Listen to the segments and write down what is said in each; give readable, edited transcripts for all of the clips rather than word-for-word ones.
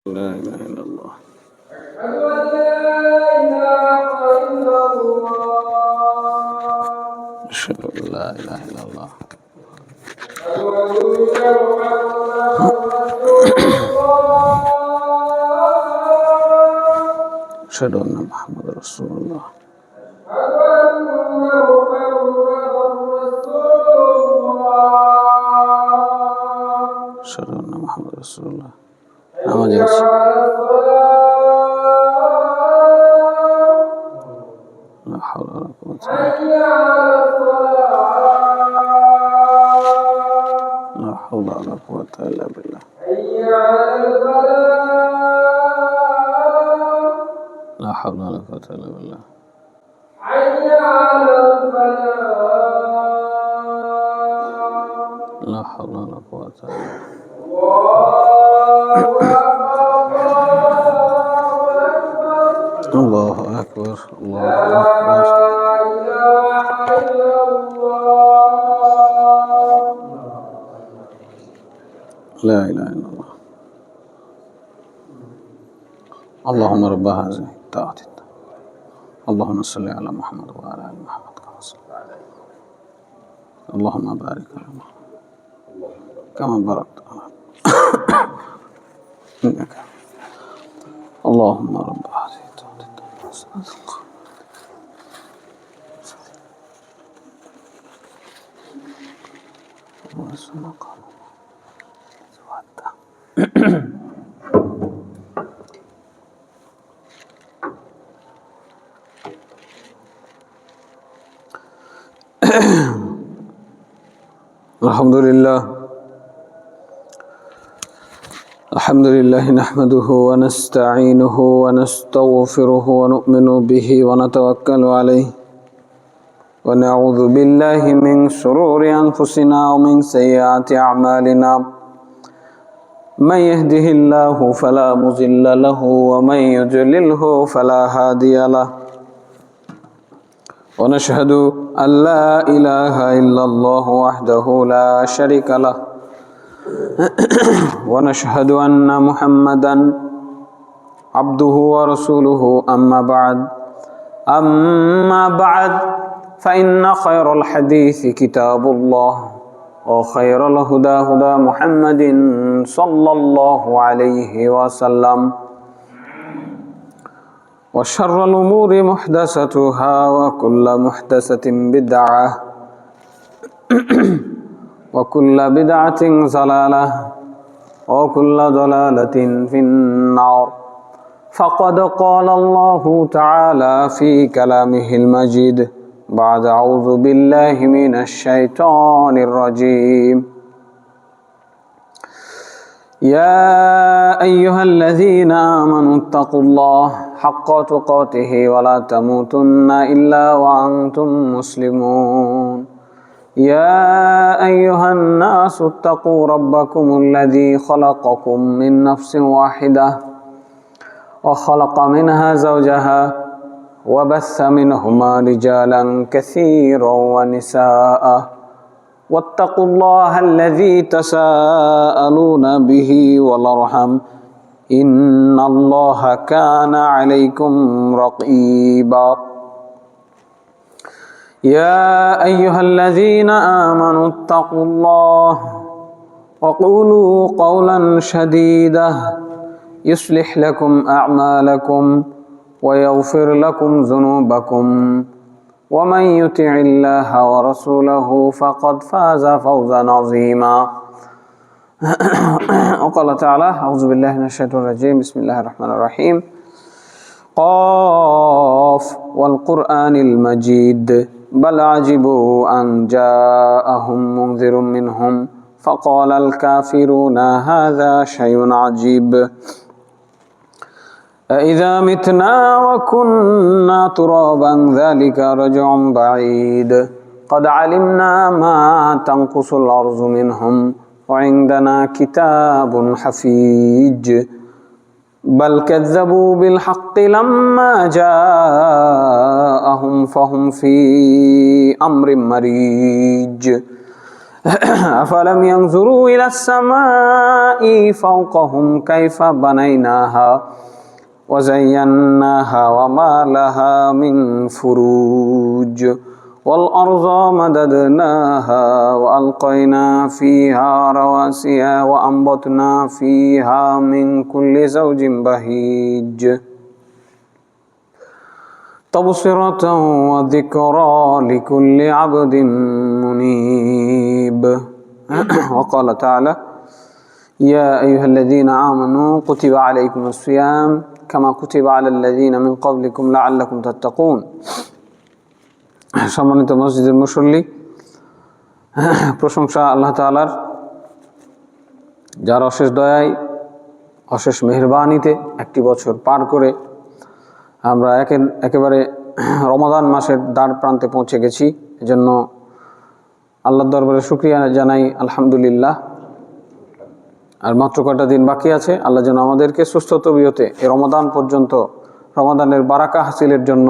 لا إله إلا الله. أشهد أن لا إله إلا الله. أشهد أن محمد رسول الله. أشهد أن محمد رسول الله. নামাজে আছি। لا حول ولا قوة لا حول ولا قوة إلا بالله. لا حول ولا قوة إلا بالله. لا حول ولا قوة إلا بالله. الله أكبر الله أكبر. لا إله إلا الله. اللهم رب هذه الدعوة اللهم صل على محمد وعلى آل محمد كما صليت على اللهم بارك على محمد كما باركت على إنك اللهم رب هذه الدعوة الحمد لله نحمده ونستعينه ونستغفره ونؤمن به ونتوكل عليه ونعوذ بالله من شرور أنفسنا ومن سيئات أعمالنا من يهده الله فلا مضل له ومن يضلله فلا هادي له ونشهد أن لا إله إلا الله وحده لا شريك له ونشهد أن محمدا عبده ورسوله أما بعد فإن خير الحديث كتاب الله وخير الهدى هدى محمد صلى الله عليه وسلم وشر الأمور محدثاتها وكل محدثة بدعة وكل بدعة ضلالة وكل ضلالة في النار فقد قال الله تعالى في كلامه المجيد بعد أعوذ بالله من الشيطان الرجيم يا أيها الذين آمنوا اتقوا الله حق تقاته ولا تموتن إلا وأنتم مسلمون يا أيها الناس اتقوا ربكم الذي خلقكم من نفس واحدة وخلق منها زوجها وبث منهما رجالا كثيرا ونساء واتقوا الله الذي تساءلون به والأرحم إن الله كان عليكم رقيبا يا أيها الذين آمنوا اتقوا الله وقولوا قولا سديدا يصلح لكم أعمالكم ويغفر لكم ذنوبكم ومن يطع الله ورسوله فقد فاز فوزا عظيما وقال تعالى أعوذ بالله من الشيطان الرجيم بسم الله الرحمن الرحيم قاف والقرآن المجيد بل عجبوا أن جاءهم منذر منهم فقال الكافرون هذا شيء عجيب أإذا متنا وكنا ترابا ذلك رجع بعيد قد علمنا ما تنقص الأرض منهم وعندنا كتاب حفيظ بل كذبوا بالحق لما جاءهم فهم في أمر مريج أفلم ينظروا إلى السماء فوقهم كيف بنيناها وزيناها وما لها من فروج والأرض مددناها وألقينا فيها رواسي وأنبتنا فيها من كل زوج بهيج تبصرة وذكرى لكل عبد منيب وقال تعالى يا أيها الذين آمنوا كتب عليكم الصيام كما كتب على الذين من قبلكم لعلكم تتقون সম্মানিত মসজিদের মুসল্লি, প্রশংসা আল্লাহ তাআলার, যার অশেষ দয়ায় অশেষ মেহেরবানিতে একটি বছর পার করে আমরা একেবারে রমাদান মাসের দ্বার প্রান্তে পৌঁছে গেছি। এজন্য আল্লাহর দরবারে শুকরিয়া জানাই, আলহামদুলিল্লাহ। আর মাত্র কয়টা দিন বাকি আছে, আল্লাহ যেন আমাদেরকে সুস্থ তবিয়তে এই রমাদান পর্যন্ত রমাদানের বারাকা হাসিলের জন্য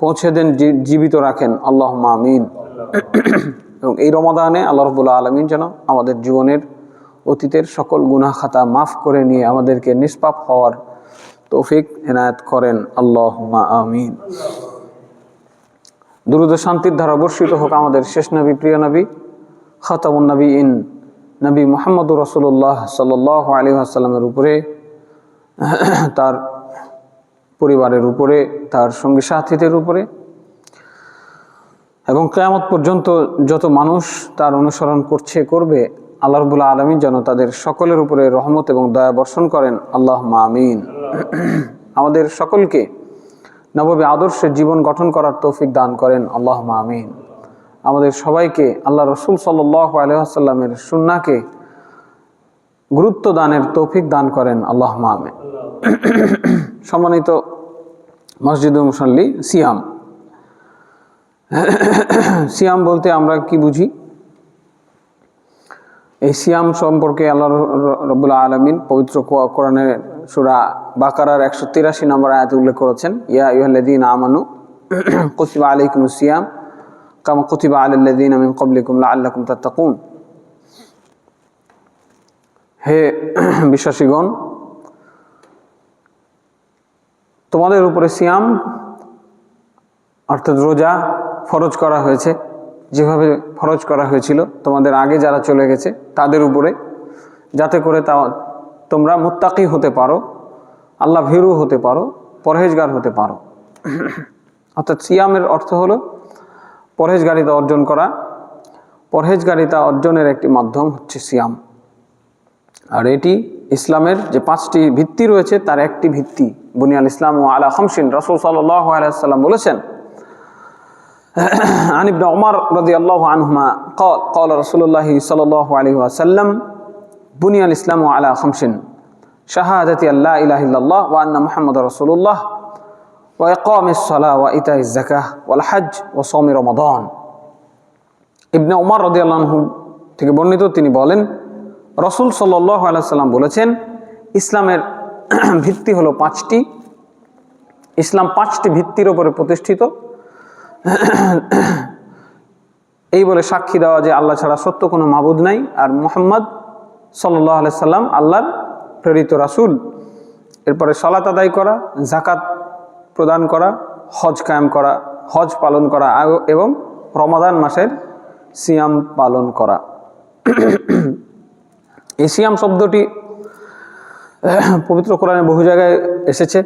পৌঁছে দেন, জীবিত রাখেন, আল্লাহুম্মা আমিন। এবং এই রমাদানে আল্লাহ রাব্বুল আলামিন যেন আমাদের জীবনের অতীতের সকল গুনাহ খাতা মাফ করে নিয়ে আমাদেরকে নিষ্পাপ হওয়ার তৌফিক এনায়েত করেন, আল্লাহুম্মা আমিন। দুরূদ ও শান্তির ধারা বর্ষিত হোক আমাদের শেষ নবী, প্রিয় নবী, খাতামুন নবীন নবী মুহাম্মদুর রাসূলুল্লাহ সাল্লাল্লাহু আলাইহি ওয়াসাল্লামের উপরে, তার পরিবারের উপরে, তার সঙ্গী সাথীদের উপরে এবং কিয়ামত পর্যন্ত যত মানুষ তার অনুসরণ করবে, আল্লাহ রাব্বুল আলামিন যেন তাদের সকলের উপরে রহমত এবং দয়া বর্ষণ করেন, আল্লাহুম্মা আমিন। আমাদের সকলকে নববী আদর্শে জীবন গঠন করার তৌফিক দান করেন, আল্লাহুম্মা আমিন। আমাদের সবাইকে আল্লাহ রাসূল সাল্লাল্লাহু আলাইহি ওয়াসাল্লামের সুন্নাহকে গুরুত্ব দানের তৌফিক দান করেন, আল্লাহুম্মা আমিন। সম্মানিত মসজিদুল মুসল্লি, সিয়াম বলতে আমরা কি বুঝি? এই সিয়াম সম্পর্কে আল্লাহ রাব্বুল আলামিন পবিত্র কোরআনের সূরা বাকারার 183 নম্বর আয়াতে উল্লেখ করেছেন, ইয়া আইয়ুহাল্লাযীনা আমানু কুতিবা আলাইকুমুস সিয়াম কামা কুতিবা আলাল্লাযীনা মিন ক্বাবলিকুম লাআল্লাকুম তাত্তাকুন। হে বিশ্বাসীগণ, তোমাদের উপরে সিয়াম অর্থাৎ রোজা ফরজ করা হয়েছে, যেভাবে ফরজ করা হয়েছিল তোমাদের আগে যারা চলে গেছে তাদের উপরে, যাতে করে তোমরা মুত্তাকি হতে পারো, আল্লাহ ভীরু হতে পারো, পরহেজগার হতে পারো। অর্থাৎ সিয়ামের অর্থ হলো পরহেজগারিতা অর্জন করা। পরহেজগারিতা অর্জনের একটি মাধ্যম হচ্ছে সিয়াম। আর এটি ইসলামের যে 5টি ভিত্তি রয়েছে তার একটি ভিত্তি। বুনিয়াল ইসলামু আলা খামসিন, রাসূল সাল্লাল্লাহু আলাইহি ওয়াসাল্লাম বলেছেন, عن ابن عمر رضي الله عنهما قال قال رسول الله صلى الله عليه وسلم بني الإسلام على 5 شهادة أن لا إله إلا الله وأن محمد رسول الله وإقام الصلاة وإيتاء الزكاة والحج وصوم رمضان। ইবনে উমর রাদিয়াল্লাহু আনহু থেকে বর্ণিত, তিনি বলেন রাসূল সাল্লাল্লাহু আলাইহি ওয়াসাল্লাম বলেছেন, ইসলামের ভিত্তি হলো 5টি। ইসলাম 5টি ভিত্তির উপরে প্রতিষ্ঠিত। এই বলে সাক্ষী দেওয়া যে আল্লাহ ছাড়া সত্য কোনো মাবুদ নাই, আর মুহাম্মদ সাল্লাল্লাহু আলাইহি সাল্লাম আল্লাহর প্রেরিত রাসূল। এরপরে সালাত আদায় করা, যাকাত প্রদান করা, হজ কায়েম করা, হজ পালন করা এবং রমাদান মাসের সিয়াম পালন করা। এই সিয়াম শব্দটি পবিত্র কোরআনে বহু জায়গায় এসেছে।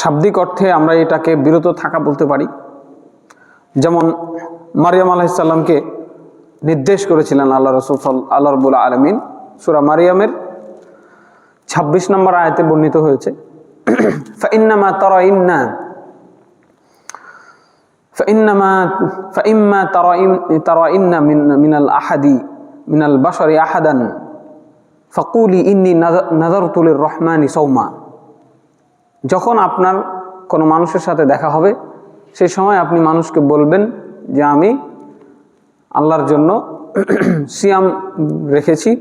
শাব্দিক অর্থে আমরা এটাকে বিরত থাকা বলতে পারি। যেমন মারিয়াম আলাইহিস সালামকে নির্দেশ করেছিলেন আল্লাহ রাব্বুল আলামিন, সূরা মারিয়ামের 26 নম্বর আয়াতে বর্ণিত হয়েছে, ফাইন্নামা তারাইন্না মিনাল আহাদি মিনাল বাশারি আহাদান ফাকুলি ইন্নী নাযারতু লির-রহমানি সাওমা। যখন আপনার কোনো মানুষের সাথে দেখা হবে, সেই সময় আপনি মানুষকে বলবেন যে আমি আল্লাহর জন্য সিয়াম রেখেছি,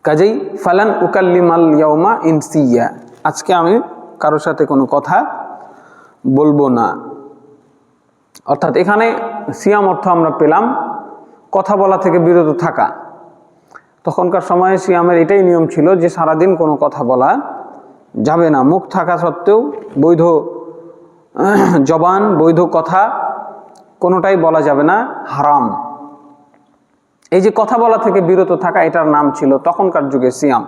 কাজেই ফালান উকাল্লিমাল ইয়াউমা ইনসিয়া, আজকে আমি কারোর সাথে কোনো কথা বলবো না। অর্থাৎ এখানে সিয়াম অর্থ আমরা পেলাম কথা বলা থেকে বিরত থাকা। তখনকার সময়ে সিয়ামের এটাই নিয়ম ছিল যে সারাদিন কোনো কথা বলা যাবে না, মুখ থাকা সত্ত্বেও বৈধ জবান, বৈধ কথা কোনোটাই বলা যাবে না, হারাম। এই যে কথা বলা থেকে বিরত থাকা, এটার নাম ছিল তখনকার যুগে সিয়াম।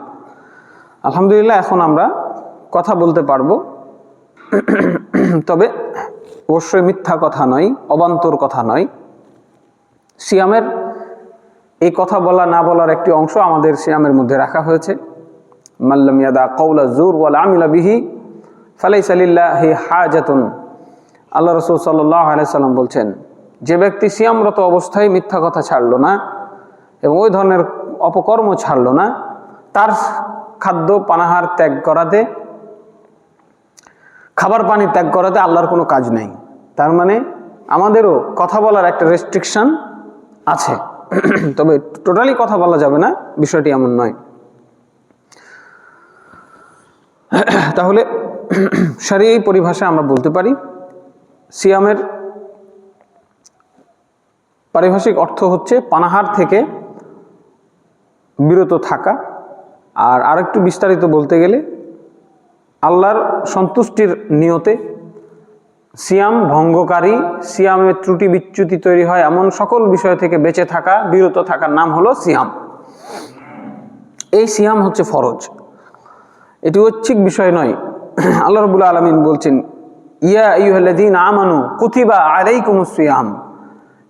আলহামদুলিল্লাহ এখন আমরা কথা বলতে পারবো, তবে অবশ্যই মিথ্যা কথা নয়, অবান্তর কথা নয়। সিয়ামের এই কথা বলা না বলার একটি অংশ আমাদের সিয়ামের মধ্যে রাখা হয়েছে। মাল্লাম ইয়াদা কওলা জুর ওয়াল আমিলা বিহি ফালাইসা লিল্লাহি হাজাতুন। আল্লাহ রাসূল সাল্লাল্লাহু আলাইহি সাল্লাম বলছেন, যে ব্যক্তি সিয়ামরত অবস্থায় মিথ্যা কথা ছাড়লো না এবং ওই ধরনের অপকর্ম ছাড়লো না, তার খাদ্য পানাহার ত্যাগ করাতে, খাবার পানি ত্যাগ করাতে আল্লাহর কোনো কাজ নেই। তার মানে আমাদেরও কথা বলার একটা রেস্ট্রিকশন আছে, তবে টোটালি কথা বলা যাবে না, বিষয়টি এমন নয়। তাহলে শরীয়ী পরিভাষায় আমরা বলতে পারি সিয়ামের পারিভাষিক অর্থ হচ্ছে পানাহার থেকে বিরত থাকা। আর আরেকটু বিস্তারিত বলতে গেলে আল্লাহর সন্তুষ্টির নিয়তে সিয়াম ভঙ্গকারী, সিয়ামের ত্রুটি বিচ্যুতি তৈরি হয় এমন সকল বিষয় থেকে বেঁচে থাকা, বিরত থাকার নাম হলো সিয়াম। এই সিয়াম হচ্ছে ফরজ, এটি ঐচ্ছিক বিষয় নয়। আল্লাহ রাব্বুল আলামিন বলছেন, ইয়া আইয়ুহাল্লাযীনা আমানু কুতিবা আলাইকুমুস সিয়াম,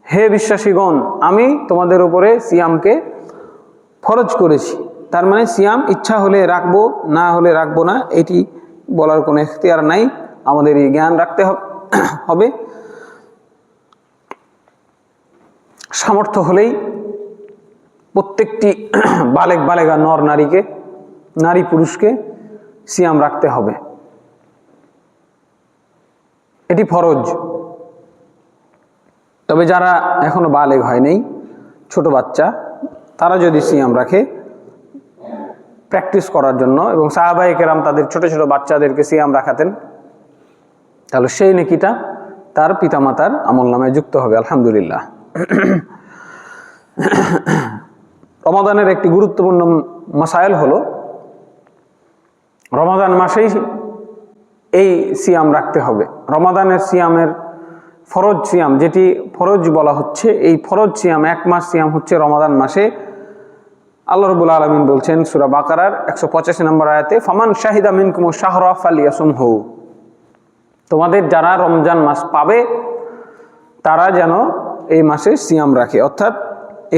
হে বিশ্বাসীগণ আমি তোমাদের উপরে সিয়ামকে ফরজ করেছি। তার মানে সিয়াম ইচ্ছা হলে রাখবো, না হলে রাখবো না, এটি বলার কোনো এখতিয়ার নাই, আমাদের এই জ্ঞান রাখতে হবে। সামর্থ্য হলেই প্রত্যেকটি বালেগা নর নারীকে, নারী পুরুষকে সিয়াম রাখতে হবে, এটি ফরজ। তবে যারা এখনো বালেগ হয় নাই, ছোট বাচ্চা, তারা যদি সিয়াম রাখে প্র্যাকটিস করার জন্য, এবং সাহাবায়ে কেরাম তাদের ছোট ছোট বাচ্চাদেরকে সিয়াম রাখাতেন, তাহলে সেই নেকিটা তার পিতামাতার আমলনামায় যুক্ত হবে। আলহামদুলিল্লাহ। রমাদানের একটি গুরুত্বপূর্ণ মাসাইল হলো রমাদান মাসেই এই সিয়াম রাখতে হবে। রমাদানের সিয়ামের ফরজ সিয়াম, যেটি ফরজ বলা হচ্ছে, এই ফরজ সিয়াম, এক মাস সিয়াম হচ্ছে রমাদান মাসে। আল্লাহ রাব্বুল আলামিন বলছেন সূরা বাকারার 185 নম্বর আয়াতে, ফামান শাহিদা মিনকুমুশ শাহরা ফালিয়াসুমহু, তোমাদের যারা রমজান মাস পাবে তারা যেন এই মাসে সিয়াম রাখে। অর্থাৎ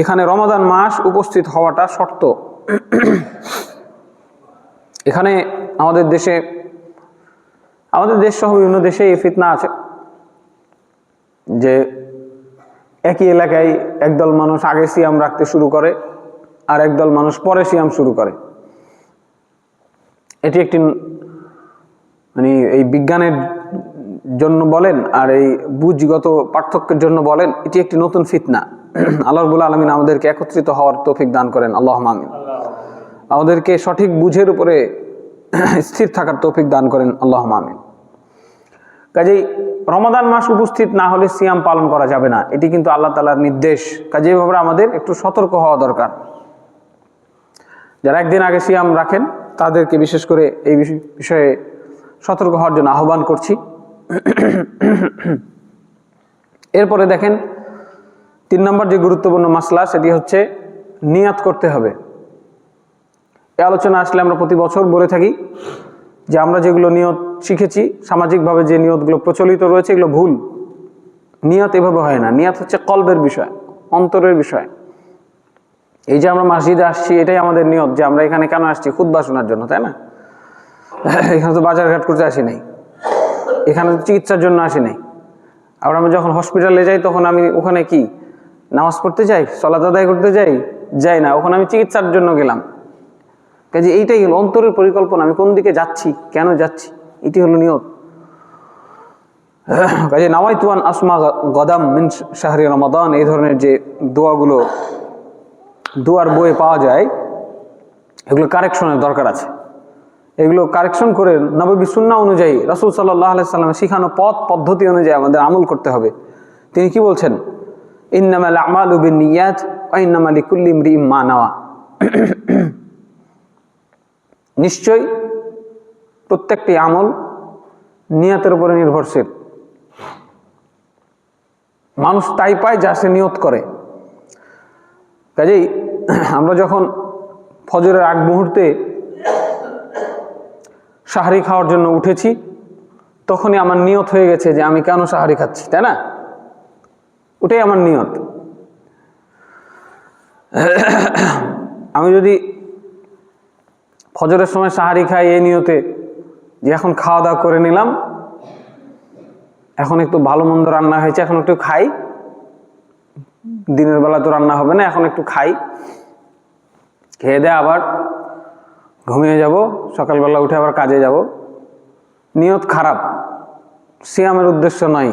এখানে রমাদান মাস উপস্থিত হওয়াটা শর্ত। এখানে আমাদের দেশ সহ বিভিন্ন দেশে এই ফিতনা আছে যে একই এলাকায় একদল মানুষ আগে সিয়াম রাখতে শুরু করে আর একদল মানুষ পরে সিয়াম শুরু করে। এটি একটি মানে এই বিজ্ঞানের জন্য বলেন আর এই বুঝগত পার্থক্যের জন্য বলেন, এটি একটি নতুন ফিতনা। আল্লাহ রাব্বুল আলামিন আমাদেরকে একত্রিত হওয়ার তৌফিক দান করেন, আল্লাহুম্মা আমিন। আমাদেরকে সঠিক বুঝের উপরে স্থির থাকার তৌফিক দান করেন, আল্লাহুম্মা আমিন। কাজেই রমাদান মাস উপস্থিত না হলে সিয়াম পালন করা যাবে না, এটি কিন্তু আল্লাহ তাআলার নির্দেশ। কাজেই এভাবে আমাদের একটু সতর্ক হওয়া দরকার। যারা একদিন আগে সিয়াম রাখেন তাদেরকে বিশেষ করে এই বিষয়ে সতর্ক হওয়ার জন্য আহ্বান করছি। এরপরে দেখেন 3 নম্বর যে গুরুত্বপূর্ণ মাসলা, সেটি হচ্ছে নিয়াত করতে হবে। এই আলোচনা আসলে আমরা প্রতি বছর বলে থাকি যে আমরা যেগুলো নিয়ত শিখেছি, সামাজিকভাবে যে নিয়তগুলো প্রচলিত রয়েছে, এগুলো ভুল। নিয়ত এভাবে হয় না, নিয়ত হচ্ছে কলবের বিষয়, অন্তরের বিষয়। এই যে আমরা মসজিদে আসছি, এটাই আমাদের নিয়ত যে আমরা এখানে কেন আসছি, খুতবা শোনার জন্য, তাই না? এখানে তো বাজারঘাট করতে আসি নাই, এখানে চিকিৎসার জন্য আসি নাই। আবার আমি যখন হসপিটালে যাই তখন আমি ওখানে কি নামাজ পড়তে যাই, সালাত আদায় করতে যাই না, ওখানে আমি চিকিৎসার জন্য গেলাম। কাজে এইটাই হলো অন্তরের পরিকল্পনা, আমি কোন দিকে যাচ্ছি, কেন যাচ্ছি, এটি হলো নিয়ত। কাজে নাওয়াইতু আন আসমা গাদাম মিন শাহরি রমাদান, এই ধরনের যে দোয়াগুলো দোয়ার বইয়ে পাওয়া যায়, এগুলো কারেকশনের দরকার আছে। এগুলো কারেকশন করে নববী সুন্নাহ অনুযায়ী, রাসূল সাল্লাল্লাহু আলাইহি সাল্লামের শিখানো পদ্ধতি অনুযায়ী আমাদের আমল করতে হবে। তিনি কি বলছেন? ইন্নামাল আমালু বিন্নিয়াত ওয়া ইন্নামা লিকুল্লি ইমরিইম মা নাওয়া। নিশ্চয় প্রত্যেকটি আমল নিয়তের উপরে নির্ভরশীল। মানুষ তাই পায় যা সে নিয়ত করে। কাজেই আমরা যখন ফজরের আগ মুহূর্তে সাহরি খাওয়ার জন্য উঠেছি, তখনই আমার নিয়ত হয়ে গেছে যে আমি কেন সাহরি খাচ্ছি, তাই না? ওটাই আমার নিয়ত। আমি যদি ফজরের সময় সাহারি খাই এই নিয়তে যে এখন খাওয়া দাওয়া করে নিলাম, এখন একটু ভালো মন্দ রান্না হয়েছে, এখন একটু খাই, দিনের বেলা তো রান্না হবে না, এখন একটু খাই, খেয়ে দেয়ে আবার ঘুমিয়ে যাব, সকালবেলা উঠে আবার কাজে যাব, নিয়ত খারাপ। সিয়ামের উদ্দেশ্য নয়,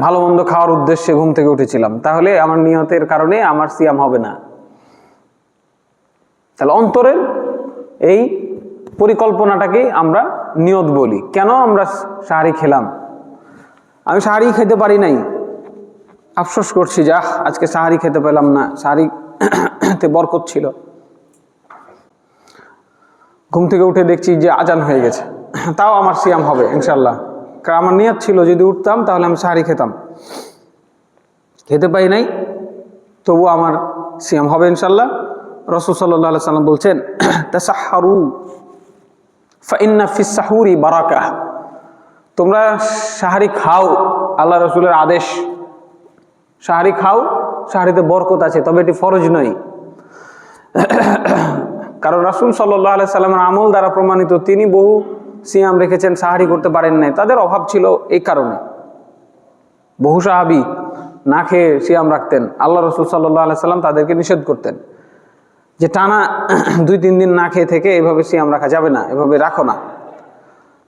ভালো মন্দ খাওয়ার উদ্দেশ্যে ঘুম থেকে উঠেছিলাম, তাহলে আমার নিয়তের কারণে আমার সিয়াম হবে না। তাহলে অন্তরের এই পরিকল্পনাটাকে আমরা নিয়ত বলি। কেন আমরা সাহারি খেলাম? আমি সাহারি খেতে পারি নাই, আফসোস করছি যে আজকে সাহারি খেতে পেলাম না, সাহারিতে বরকত ছিল। ঘুম থেকে উঠে দেখছি যে আজান হয়ে গেছে, তাও আমার সিয়াম হবে ইনশাল্লাহ, কারণ আমার নিয়ত ছিল যদি উঠতাম তাহলে আমি সাহারি খেতাম। খেতে পাই নাই, তবু আমার সিয়াম হবে ইনশাল্লাহ। রাসূল সাল্লাল্লাহু আলাইহি সাল্লাম বলছেন, তাসাহহারু ফাইন্না ফিস সাহুরি বারাকাহ। তোমরা সাহারি খাও, আল্লাহ রাসূলের আদেশ, সাহারি খাও, সাহারিতে বরকত আছে, তবে এটি ফরজ নয়। কারণ রাসূল সাল্লাল্লাহু আলাইহি সাল্লামের আমল দ্বারা প্রমাণিত, তিনি বহু সিয়াম রেখেছেন, সাহারি করতে পারেন নাই, তাদের অভাব ছিল এই কারণে। বহু সাহাবী না খেয়ে সিয়াম রাখতেন, আল্লাহ রাসূল সাল্লাল্লাহু আলাইহি সাল্লাম তাদেরকে নিষেধ করতেন যে টানা 2-3 দিন না খেয়ে থেকে এভাবে সিয়াম রাখা যাবে না, এভাবে রাখো না।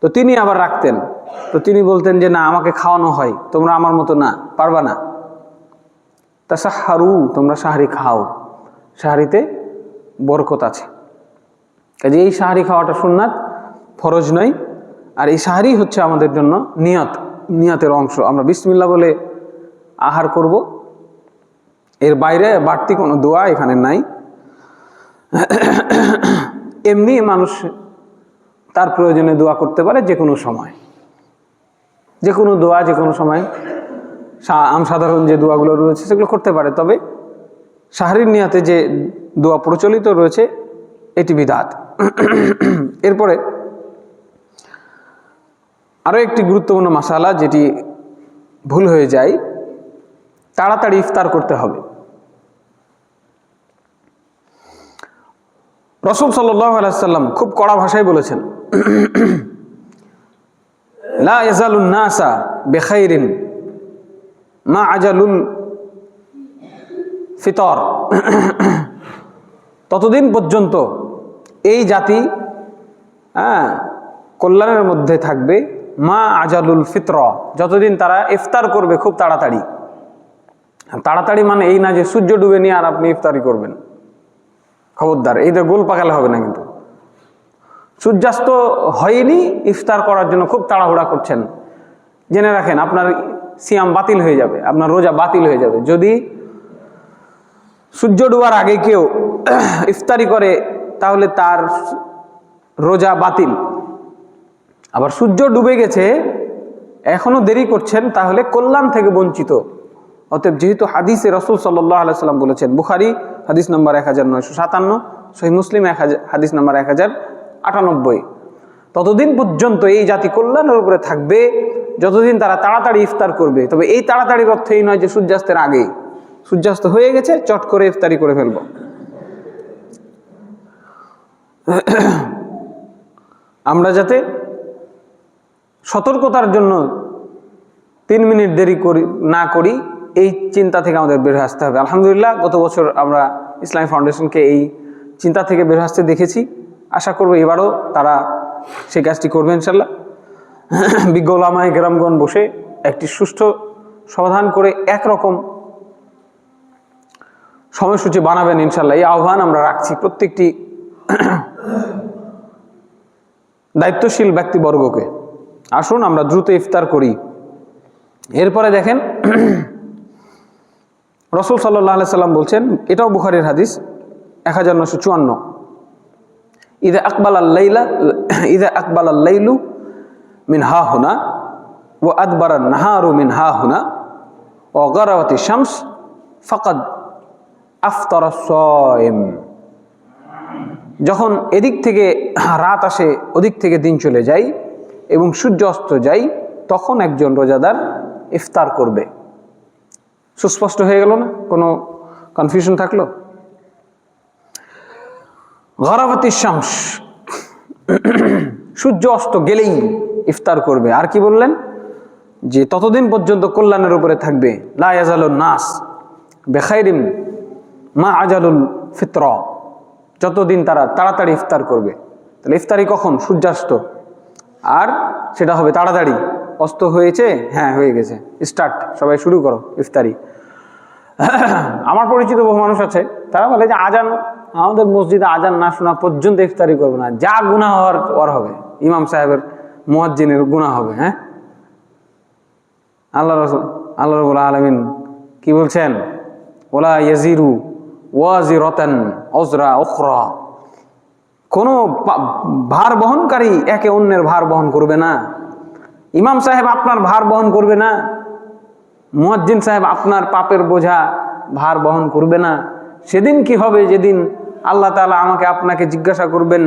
তো তিনি আবার রাখতেন, তো তিনি বলতেন যে না, আমাকে খাওয়ানো হয়, তোমরা আমার মতো না, পারবা না। তাসাহহারু, তোমরা সাহারি খাও, সাহারিতে বরকত আছে। কাজে এই সাহারি খাওয়াটা সুন্নাত, ফরজ নয়। আর এই সাহারি হচ্ছে আমাদের জন্য নিয়তের অংশ। আমরা বিসমিল্লাহ বলে আহার করব, এর বাইরে বাড়তি কোনো দোয়া এখানে নাই। এমনি মানুষ তার প্রয়োজনে দোয়া করতে পারে যে কোনো সময়, যে কোনো দোয়া যে কোনো সময়, সাধারণ যে দোয়াগুলো রয়েছে সেগুলো করতে পারে। তবে সাহারির নিয়তে যে দোয়া প্রচলিত রয়েছে এটি বিদআত। এরপরে আরো একটি গুরুত্বপূর্ণ মাসালা যেটি ভুল হয়ে যায়, তাড়াতাড়ি ইফতার করতে হবে। রাসূল সাল্লাল্লাহু আলাইহি ওয়াসাল্লাম খুব কড়া ভাষায় বলেছেন, লা ইয়াজালুন নাসা বিখাইরিন মা আজালুল ফিতর। ততদিন পর্যন্ত এই জাতি কল্যাণের মধ্যে থাকবে, মা আজালুল ফিতর, যতদিন তারা ইফতার করবে খুব তাড়াতাড়ি। তাড়াতাড়ি মানে এই না যে সূর্য ডুবে নিয়ে আর আপনি ইফতারি করবেন, খবরদার, এইটা গোল পাকালে হবে না। কিন্তু সূর্যাস্ত হয়নি, ইফতার করার জন্য খুব তাড়াহুড়া করছেন, জেনে রাখেন আপনার সিয়াম বাতিল হয়ে যাবে, আপনার রোজা বাতিল হয়ে যাবে। যদি সূর্য ডোবার আগে কেউ ইফতারি করে তাহলে তার রোজা বাতিল। আবার সূর্য ডুবে গেছে, এখনো দেরি করছেন, তাহলে কল্যাণ থেকে বঞ্চিত। অতএব যেহেতু হাদিসে রাসূল সাল্লাল্লাহু আলাইহি ওয়াসাল্লাম বলেছেন, বুখারী হাদিস নাম্বার 1957, সহিহ মুসলিম হাদিস নাম্বার 1098, ততদিন পর্যন্ত এই জাতি কল্যাণের উপরে থাকবে যতদিন তারা তাড়াতাড়ি ইফতার করবে। তবে এই তাড়াতাড়ির অর্থ এই নয় যে সূর্যাস্তের আগে, সূর্যাস্ত হয়ে গেছে চট করে ইফতারি করে ফেলব। আমরা যাতে সতর্কতার জন্য 3 মিনিট দেরি না করি, এই চিন্তা থেকে আমাদের বের আসতে হবে। আলহামদুলিল্লাহ, গত বছর আমরা ইসলামী ফাউন্ডেশনকে এই চিন্তা থেকে বের আসতে দেখেছি। আশা করব এবারও তারা সেই কাজটি করবে ইনশাল্লাহ। বিজ্ঞ উলামায়ে কেরামগণ বসে একটি সুষ্ঠু সমাধান করে একরকম সময়সূচি বানাবেন ইনশাল্লাহ, এই আহ্বান আমরা রাখছি প্রত্যেকটি দায়িত্বশীল ব্যক্তিবর্গকে। আসুন আমরা দ্রুত ইফতার করি। এরপরে দেখেন, রাসূল সাল্লাল্লাহু আলাইহি সাল্লাম বলছেন, এটাও বুখারীর হাদিস 1954, ইযা আকবালাল লাইলু মিন হাহুনা ওয়া আদবারান নাহারু মিন হাহুনা ওয়া গারাবাতিশ শামস ফাকাদ আফতারা সাইম। যখন এদিক থেকে রাত আসে, ওদিক থেকে দিন চলে যায় এবং সূর্য অস্ত যায়, তখন একজন রোজাদার ইফতার করবে। সুস্পষ্ট হয়ে গেল না? কোনো কনফিউশন থাকলো? গারাবাতিশ শামস, সূর্য অস্ত গেলেই ইফতার করবে। আর কি বললেন? যে ততদিন পর্যন্ত কল্যাণের উপরে থাকবে। লা ইয়াজালুন নাস বিখাইরিম মা আজালুল ফিত্র, যতদিন তারা তাড়াতাড়ি ইফতার করবে। তাহলে ইফতারি কখন? সূর্যাস্ত। আর সেটা হবে তাড়াতাড়ি। অস্ত হয়েছে, হ্যাঁ হয়ে গেছে, স্টার্ট, সবাই শুরু করো ইফতারি। আমার পরিচিত বহু মানুষ আছে, তারা বলে যে আজান, আমাদের মসজিদে আজান না শোনা পর্যন্ত ইফতারি করবে না, যা গুনাহ হওয়ার ওর হবে, ইমাম সাহেবের মুয়াজ্জিনের গুনাহ হবে। হ্যাঁ, আল্লাহ রাব্বুল আলামিন কি বলছেন? ওয়ালা ইয়াজিরু ওয়াজিরাতান উযরা উখরা, কোনো ভার বহনকারী একে অন্যের ভার বহন করবে না। ইমাম সাহেব আপনার ভার বহন করবে না, মুয়াজ্জিন সাহেব আপনার পাপের বোঝা ভার বহন করবে না। সেদিন কি হবে? যেদিন আল্লাহ তাআলা আমাকে আপনাকে জিজ্ঞাসা করবেন,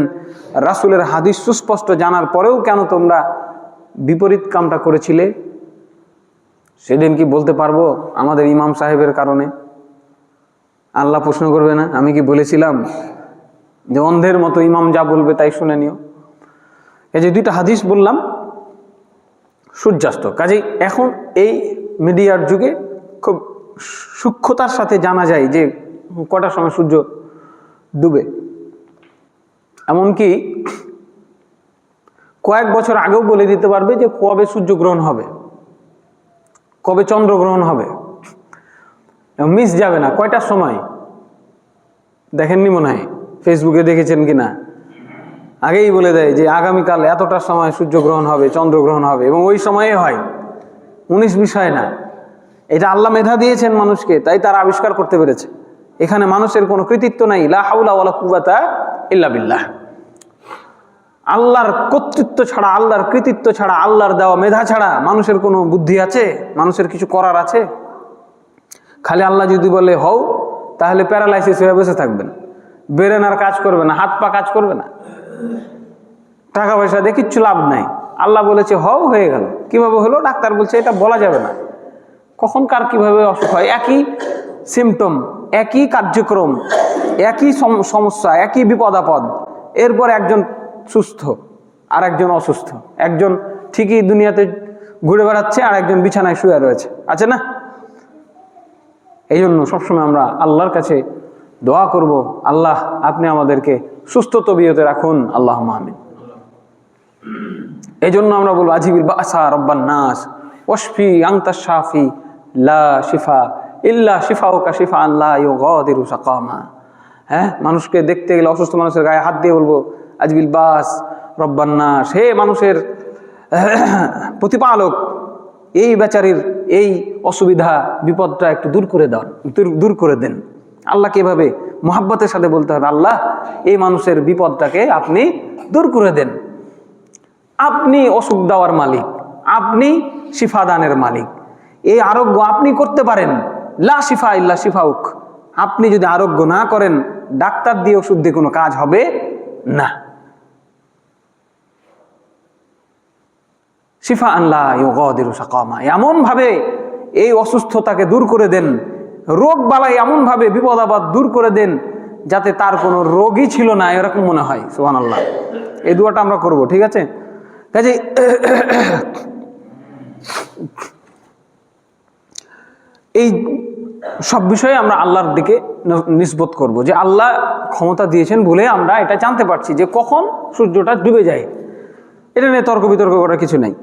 রাসূলের হাদিস সুস্পষ্ট জানার পরেও কেন তোমরা বিপরীত কামটা করেছিলে? সেদিন কি বলতে পারবো আমাদের ইমাম সাহেবের কারণে? আল্লাহ প্রশ্ন করবে না, আমি কি বলেছিলাম যে অন্ধের মতো ইমাম যা বলবে তাই শুনে নিও? এই যে দুইটা হাদিস বললাম, সূর্যাস্ত। কাজেই এখন এই মিডিয়ার যুগে খুব সূক্ষ্মতার সাথে জানা যায় যে কটার সময় সূর্য ডুবে। এমনকি কয়েক বছর আগেও বলে দিতে পারবে যে কবে সূর্যগ্রহণ হবে, কবে চন্দ্রগ্রহণ হবে, মিস যাবে না। কয়টার সময় দেখেননি মনে হয়, ফেসবুকে দেখেছেন কিনা? আগেই বলে দেয় যে আগামীকাল এতটার সময় সূর্যগ্রহণ হবে, চন্দ্রগ্রহণ হবে, এবং ওই সময়ে হয়, 19-20 হয় না। এটা আল্লাহ মেধা দিয়েছেন মানুষকে, তাই তারা আবিষ্কার করতে পেরেছে। এখানে মানুষের কোনো কৃতিত্ব নাই। লা হাওলা ওয়ালা কুওয়াতা ইল্লা বিল্লাহ। আল্লাহর কর্তৃত্ব ছাড়া, আল্লাহর কৃতিত্ব ছাড়া, আল্লাহর দেওয়া মেধা ছাড়া মানুষের কোনো বুদ্ধি আছে? মানুষের কিছু করার আছে? খালি আল্লাহ যদি বলে হও, তাহলে প্যারালাইসিস হয়ে বসে থাকবেন, ব্রেন আর কাজ করবে না, হাত পা কাজ করবে না, টাকা পয়সা দিয়ে কিচ্ছু লাভ নাই। আল্লাহ বলেছে হও, হয়ে গেল। কিভাবে হলো? ডাক্তার বলছে এটা বলা যাবে না, কখন কার কিভাবে অসুখ হয়। একই সিমটম, একই কার্যক্রম, একই সমস্যা, একই বিপদ আপদ, এরপর একজন সুস্থ আর একজন অসুস্থ, একজন ঠিকই দুনিয়াতে ঘুরে বেড়াচ্ছে আর একজন বিছানায় শুয়ে রয়েছে, আছে না? এই জন্য সবসময় আমরা আল্লাহর কাছে দোয়া করব, আল্লাহ আপনি আমাদেরকে সুস্থ তবিয়তে রাখুন, আল্লাহুম্মা আমিন। এই জন্য আমরা বলবো আজিবিল বাসা রব্বান নাস ওয়াশফি আনতা শাফি লা শিফা ইল্লা শিফাউকা শিফাআন লা ইউগাদিরু সাকামা। হ্যাঁ, মানুষকে দেখতে গেলে অসুস্থ মানুষের গায়ে হাত দিয়ে বলবো আজিবিল বাস রব্বান নাস, হে মানুষের প্রতিপালক, এই বেচারির এই অসুবিধা বিপদটা একটু দূর করে দেন। আল্লাহকে এভাবে মোহাব্বতের সাথে বলতে হবে, আল্লাহ এই মানুষের বিপদটাকে আপনি দূর করে দেন। আপনি অসুখ দেওয়ার মালিক, আপনি শিফা দানের মালিক, এই আরোগ্য আপনি করতে পারেন। লা শিফা ইল্লা শিফাউক, আপনি যদি আরোগ্য না করেন, ডাক্তার দিয়ে ওষুধ দিয়ে কোনো কাজ হবে না। শিফা আল্লাহ ইউগাদিরু সাকামা, এমন ভাবে এই অসুস্থতাকে দূর করে দেন, রোগ বালাই এমন ভাবে বিপদ আপদ দূর করে দেন যাতে তার কোনো রোগই ছিল না এরকম মনে হয়। সুবহানাল্লাহ। এই দোয়াটা আমরা করব, ঠিক আছে? কাজে এই সব বিষয়ে আমরা আল্লাহর দিকে নিসবত করব, যে আল্লাহ ক্ষমতা দিয়েছেন বলে আমরা এটা জানতে পারছি যে কখন সূর্যটা ডুবে যায়। এটা নিয়ে তর্ক বিতর্ক করার কিছু নাই।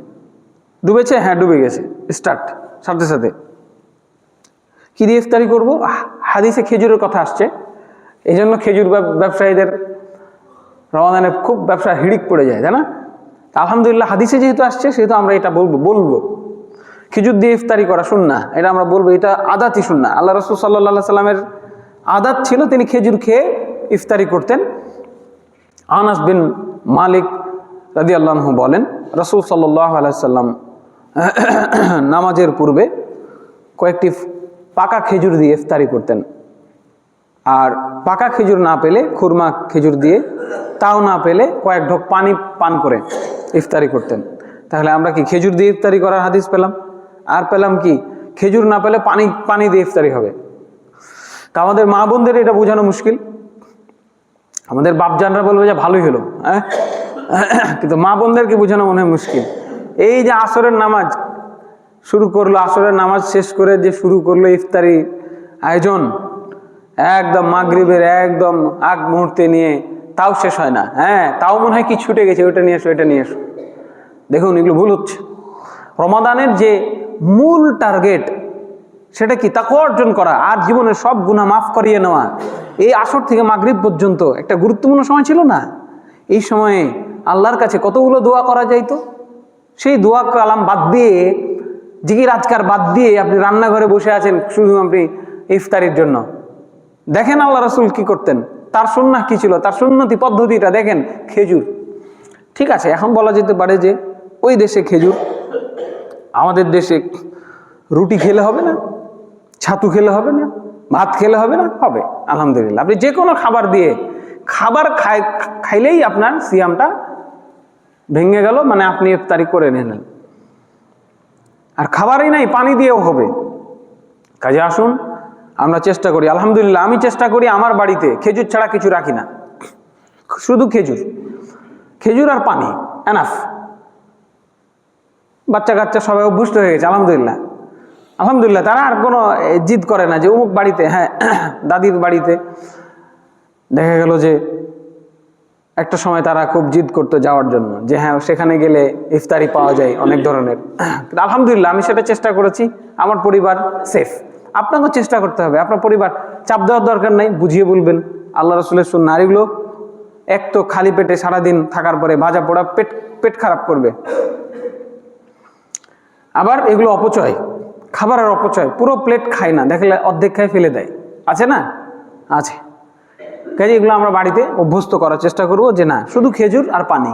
ডুবেছে, হ্যাঁ ডুবে গেছে, স্টার্ট, সাথে সাথে। কি দিয়ে ইফতারি করবো? হাদিসে খেজুরের কথা আসছে, এই জন্য খেজুর ব্যবসায়ীদের রমাদানে খুব ব্যবসা হিড়িক পড়ে যায়, তাই না? আলহামদুলিল্লাহ হাদিসে যেহেতু আসছে সেহেতু আমরা এটা বলবো। খেজুর দিয়ে ইফতারি করা সুন্নাহ, এটা আমরা বলবো এটা আদাতই সুন্নাহ। আল্লাহ রাসূল সাল্লাল্লাহু আলাইহি সাল্লামের আদাত ছিল, তিনি খেজুর খেয়ে ইফতারি করতেন। আনাস বিন মালিক রাদিয়াল্লাহু আনহু বলেন, রাসূল সাল্লাল্লাহু আলাইহি সাল্লাম নামাজের পূর্বে কয়েকটি পাকা খেজুর দিয়ে ইফতারি করতেন, আর পাকা খেজুর না পেলে খুরমা খেজুর দিয়ে, তাও না পেলে কয়েক ঢোক পানি পান করে ইফতারি করতেন। তাহলে আমরা কি খেজুর দিয়ে ইফতারি করার হাদিস পেলাম, আর পেলাম কি খেজুর না পেলে পানি দিয়ে ইফতারি হবে। তা আমাদের মা বোনদের এটা বোঝানো মুশকিল। আমাদের বাপজানরা বলবে যে ভালোই হলো, হ্যাঁ, কিন্তু মা বোনদেরকে বোঝানো মনে হয় মুশকিল। এই যে আসরের নামাজ শুরু করলো, আসরের নামাজ শেষ করে যে শুরু করলো ইফতারি আয়োজন, একদম মাগরিবের একদম আগ মুহূর্তে নিয়ে, তাও শেষ হয় না, হ্যাঁ, তাও মনে হয় কি ছুটে গেছে, ওটা নিয়ে এসো, এটা নিয়ে এসো। দেখুন এগুলো ভুল হচ্ছে। রমাদানের যে মূল টার্গেট সেটা কি? তাকওয়া অর্জন করা আর জীবনের সব গুনাহ মাফ করিয়ে নেওয়া। এই আসর থেকে মাগরিব পর্যন্ত একটা গুরুত্বপূর্ণ সময় ছিল না? এই সময়ে আল্লাহর কাছে কতগুলো দোয়া করা যাইতো। সেই দোয়া কালাম বাদ দিয়ে, জিকির আজকার বাদ দিয়ে আপনি রান্নাঘরে বসে আছেন শুধু আপনি ইফতারির জন্য। দেখেন আল্লাহ রাসূল কি করতেন, তার সুন্নাহ কি ছিল, তার সুন্নতি পদ্ধতিটা দেখেন। খেজুর, ঠিক আছে, এখন বলা যেতে পারে যে ওই দেশে খেজুর, আমাদের দেশে রুটি খেলে হবে না, ছাতু খেলে হবে না, ভাত খেলে হবে না? হবে, আলহামদুলিল্লাহ। আপনি যে কোনো খাবার দিয়ে খাইলেই আপনার সিয়ামটা ভেঙে গেল, মানে আপনি ইফতারি করে নিলেন। আর খাবারই নাই, পানি দিয়েও হবে। কাজে আসুন আমরা চেষ্টা করি, আলহামদুলিল্লাহ আমি চেষ্টা করি আমার বাড়িতে খেজুর ছাড়া কিছু রাখি না, শুধু খেজুর আর পানি, এনাফ। বাচ্চা কাচ্চা সবাই অভ্যস্ত হয়ে গেছে, আলহামদুলিল্লাহ তারা আর কোনো জিদ করে না যে অমুক বাড়িতে, হ্যাঁ দাদির বাড়িতে দেখা গেল যে একটা সময় তারা খুব জিদ করতো যাওয়ার জন্য, যে হ্যাঁ সেখানে গেলে ইফতারি পাওয়া যায় অনেক ধরনের। আলহামদুলিল্লাহ আমি সেটা চেষ্টা করেছি, আমার পরিবার সেফ। আপনাকেও চেষ্টা করতে হবে, আপনার পরিবার চাপ দেওয়ার দরকার নাই, বুঝিয়ে বলবেন আল্লাহ রাসূলের সুন্নাহ। আর এগুলো এক তো খালি পেটে সারাদিন থাকার পরে ভাজা পোড়া পেট খারাপ করবে, আবার এগুলো অপচয়, খাবারের অপচয়, পুরো প্লেট খায় না, দেখলে অর্ধেক খায় ফেলে দেয়, আছে না? আছে। কাজে এগুলো আমরা বাড়িতে অভ্যস্ত করার চেষ্টা করব, যে না শুধু খেজুর আর পানি,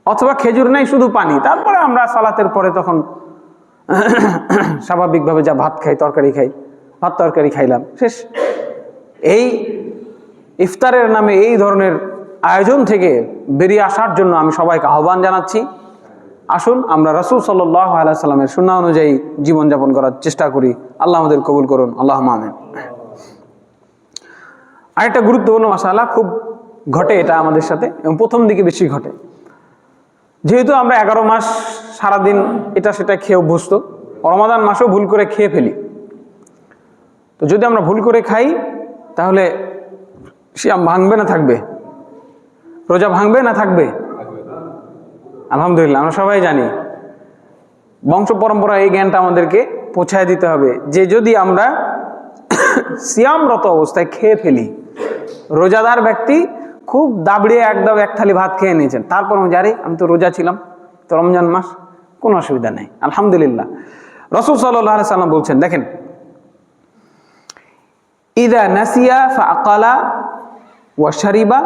অথবা খেজুর নাই শুধু পানি। তারপরে আমরা সালাতের পরে তখন স্বাভাবিকভাবে যা ভাত খাই, তরকারি খাই, ভাত তরকারি খাইলাম, শেষ। এই ইফতারের নামে এই ধরনের আয়োজন থেকে বেরিয়ে আসার জন্য আমি সবাইকে আহ্বান জানাচ্ছি। আসুন আমরা রাসূল সাল্লাল্লাহু আলাইহি সাল্লামের সুন্নাহ অনুযায়ী জীবনযাপন করার চেষ্টা করি। আল্লাহ আমাদের কবুল করুন, আল্লাহুম্মা আমিন। আরেকটা গুরুত্বপূর্ণ মাসালা খুব ঘটে এটা আমাদের সাথে, এবং প্রথম দিকে বেশি ঘটে। যেহেতু আমরা 11 মাস সারাদিন এটা সেটা খেয়ে অভ্যস্ত, রমাদান মাসেও ভুল করে খেয়ে ফেলি। তো যদি আমরা ভুল করে খাই তাহলে সিয়াম ভাঙবে না থাকবে? রোজা ভাঙবে না থাকবে? আলহামদুলিল্লাহ আমরা সবাই জানি, বংশ পরম্পরা এই জ্ঞানটা আমাদেরকে পৌঁছায় দিতে হবে, যে যদি আমরা সিয়ামরত অবস্থায় খেয়ে ফেলি, রোজাদার ব্যক্তি খুব দাবড়িয়ে একদম এক থালি ভাত খেয়ে নিয়েছেন, তারপর জানি আমি তো রোজা ছিলাম, তো রমজান মাস, কোনো অসুবিধা নেই, আলহামদুলিল্লাহ। রাসূল সাল্লাল্লাহু আলাইহি সাল্লাম বলছেন, দেখেন, ইযা নাসিয়া ফাআকালা ওয়া শারিবা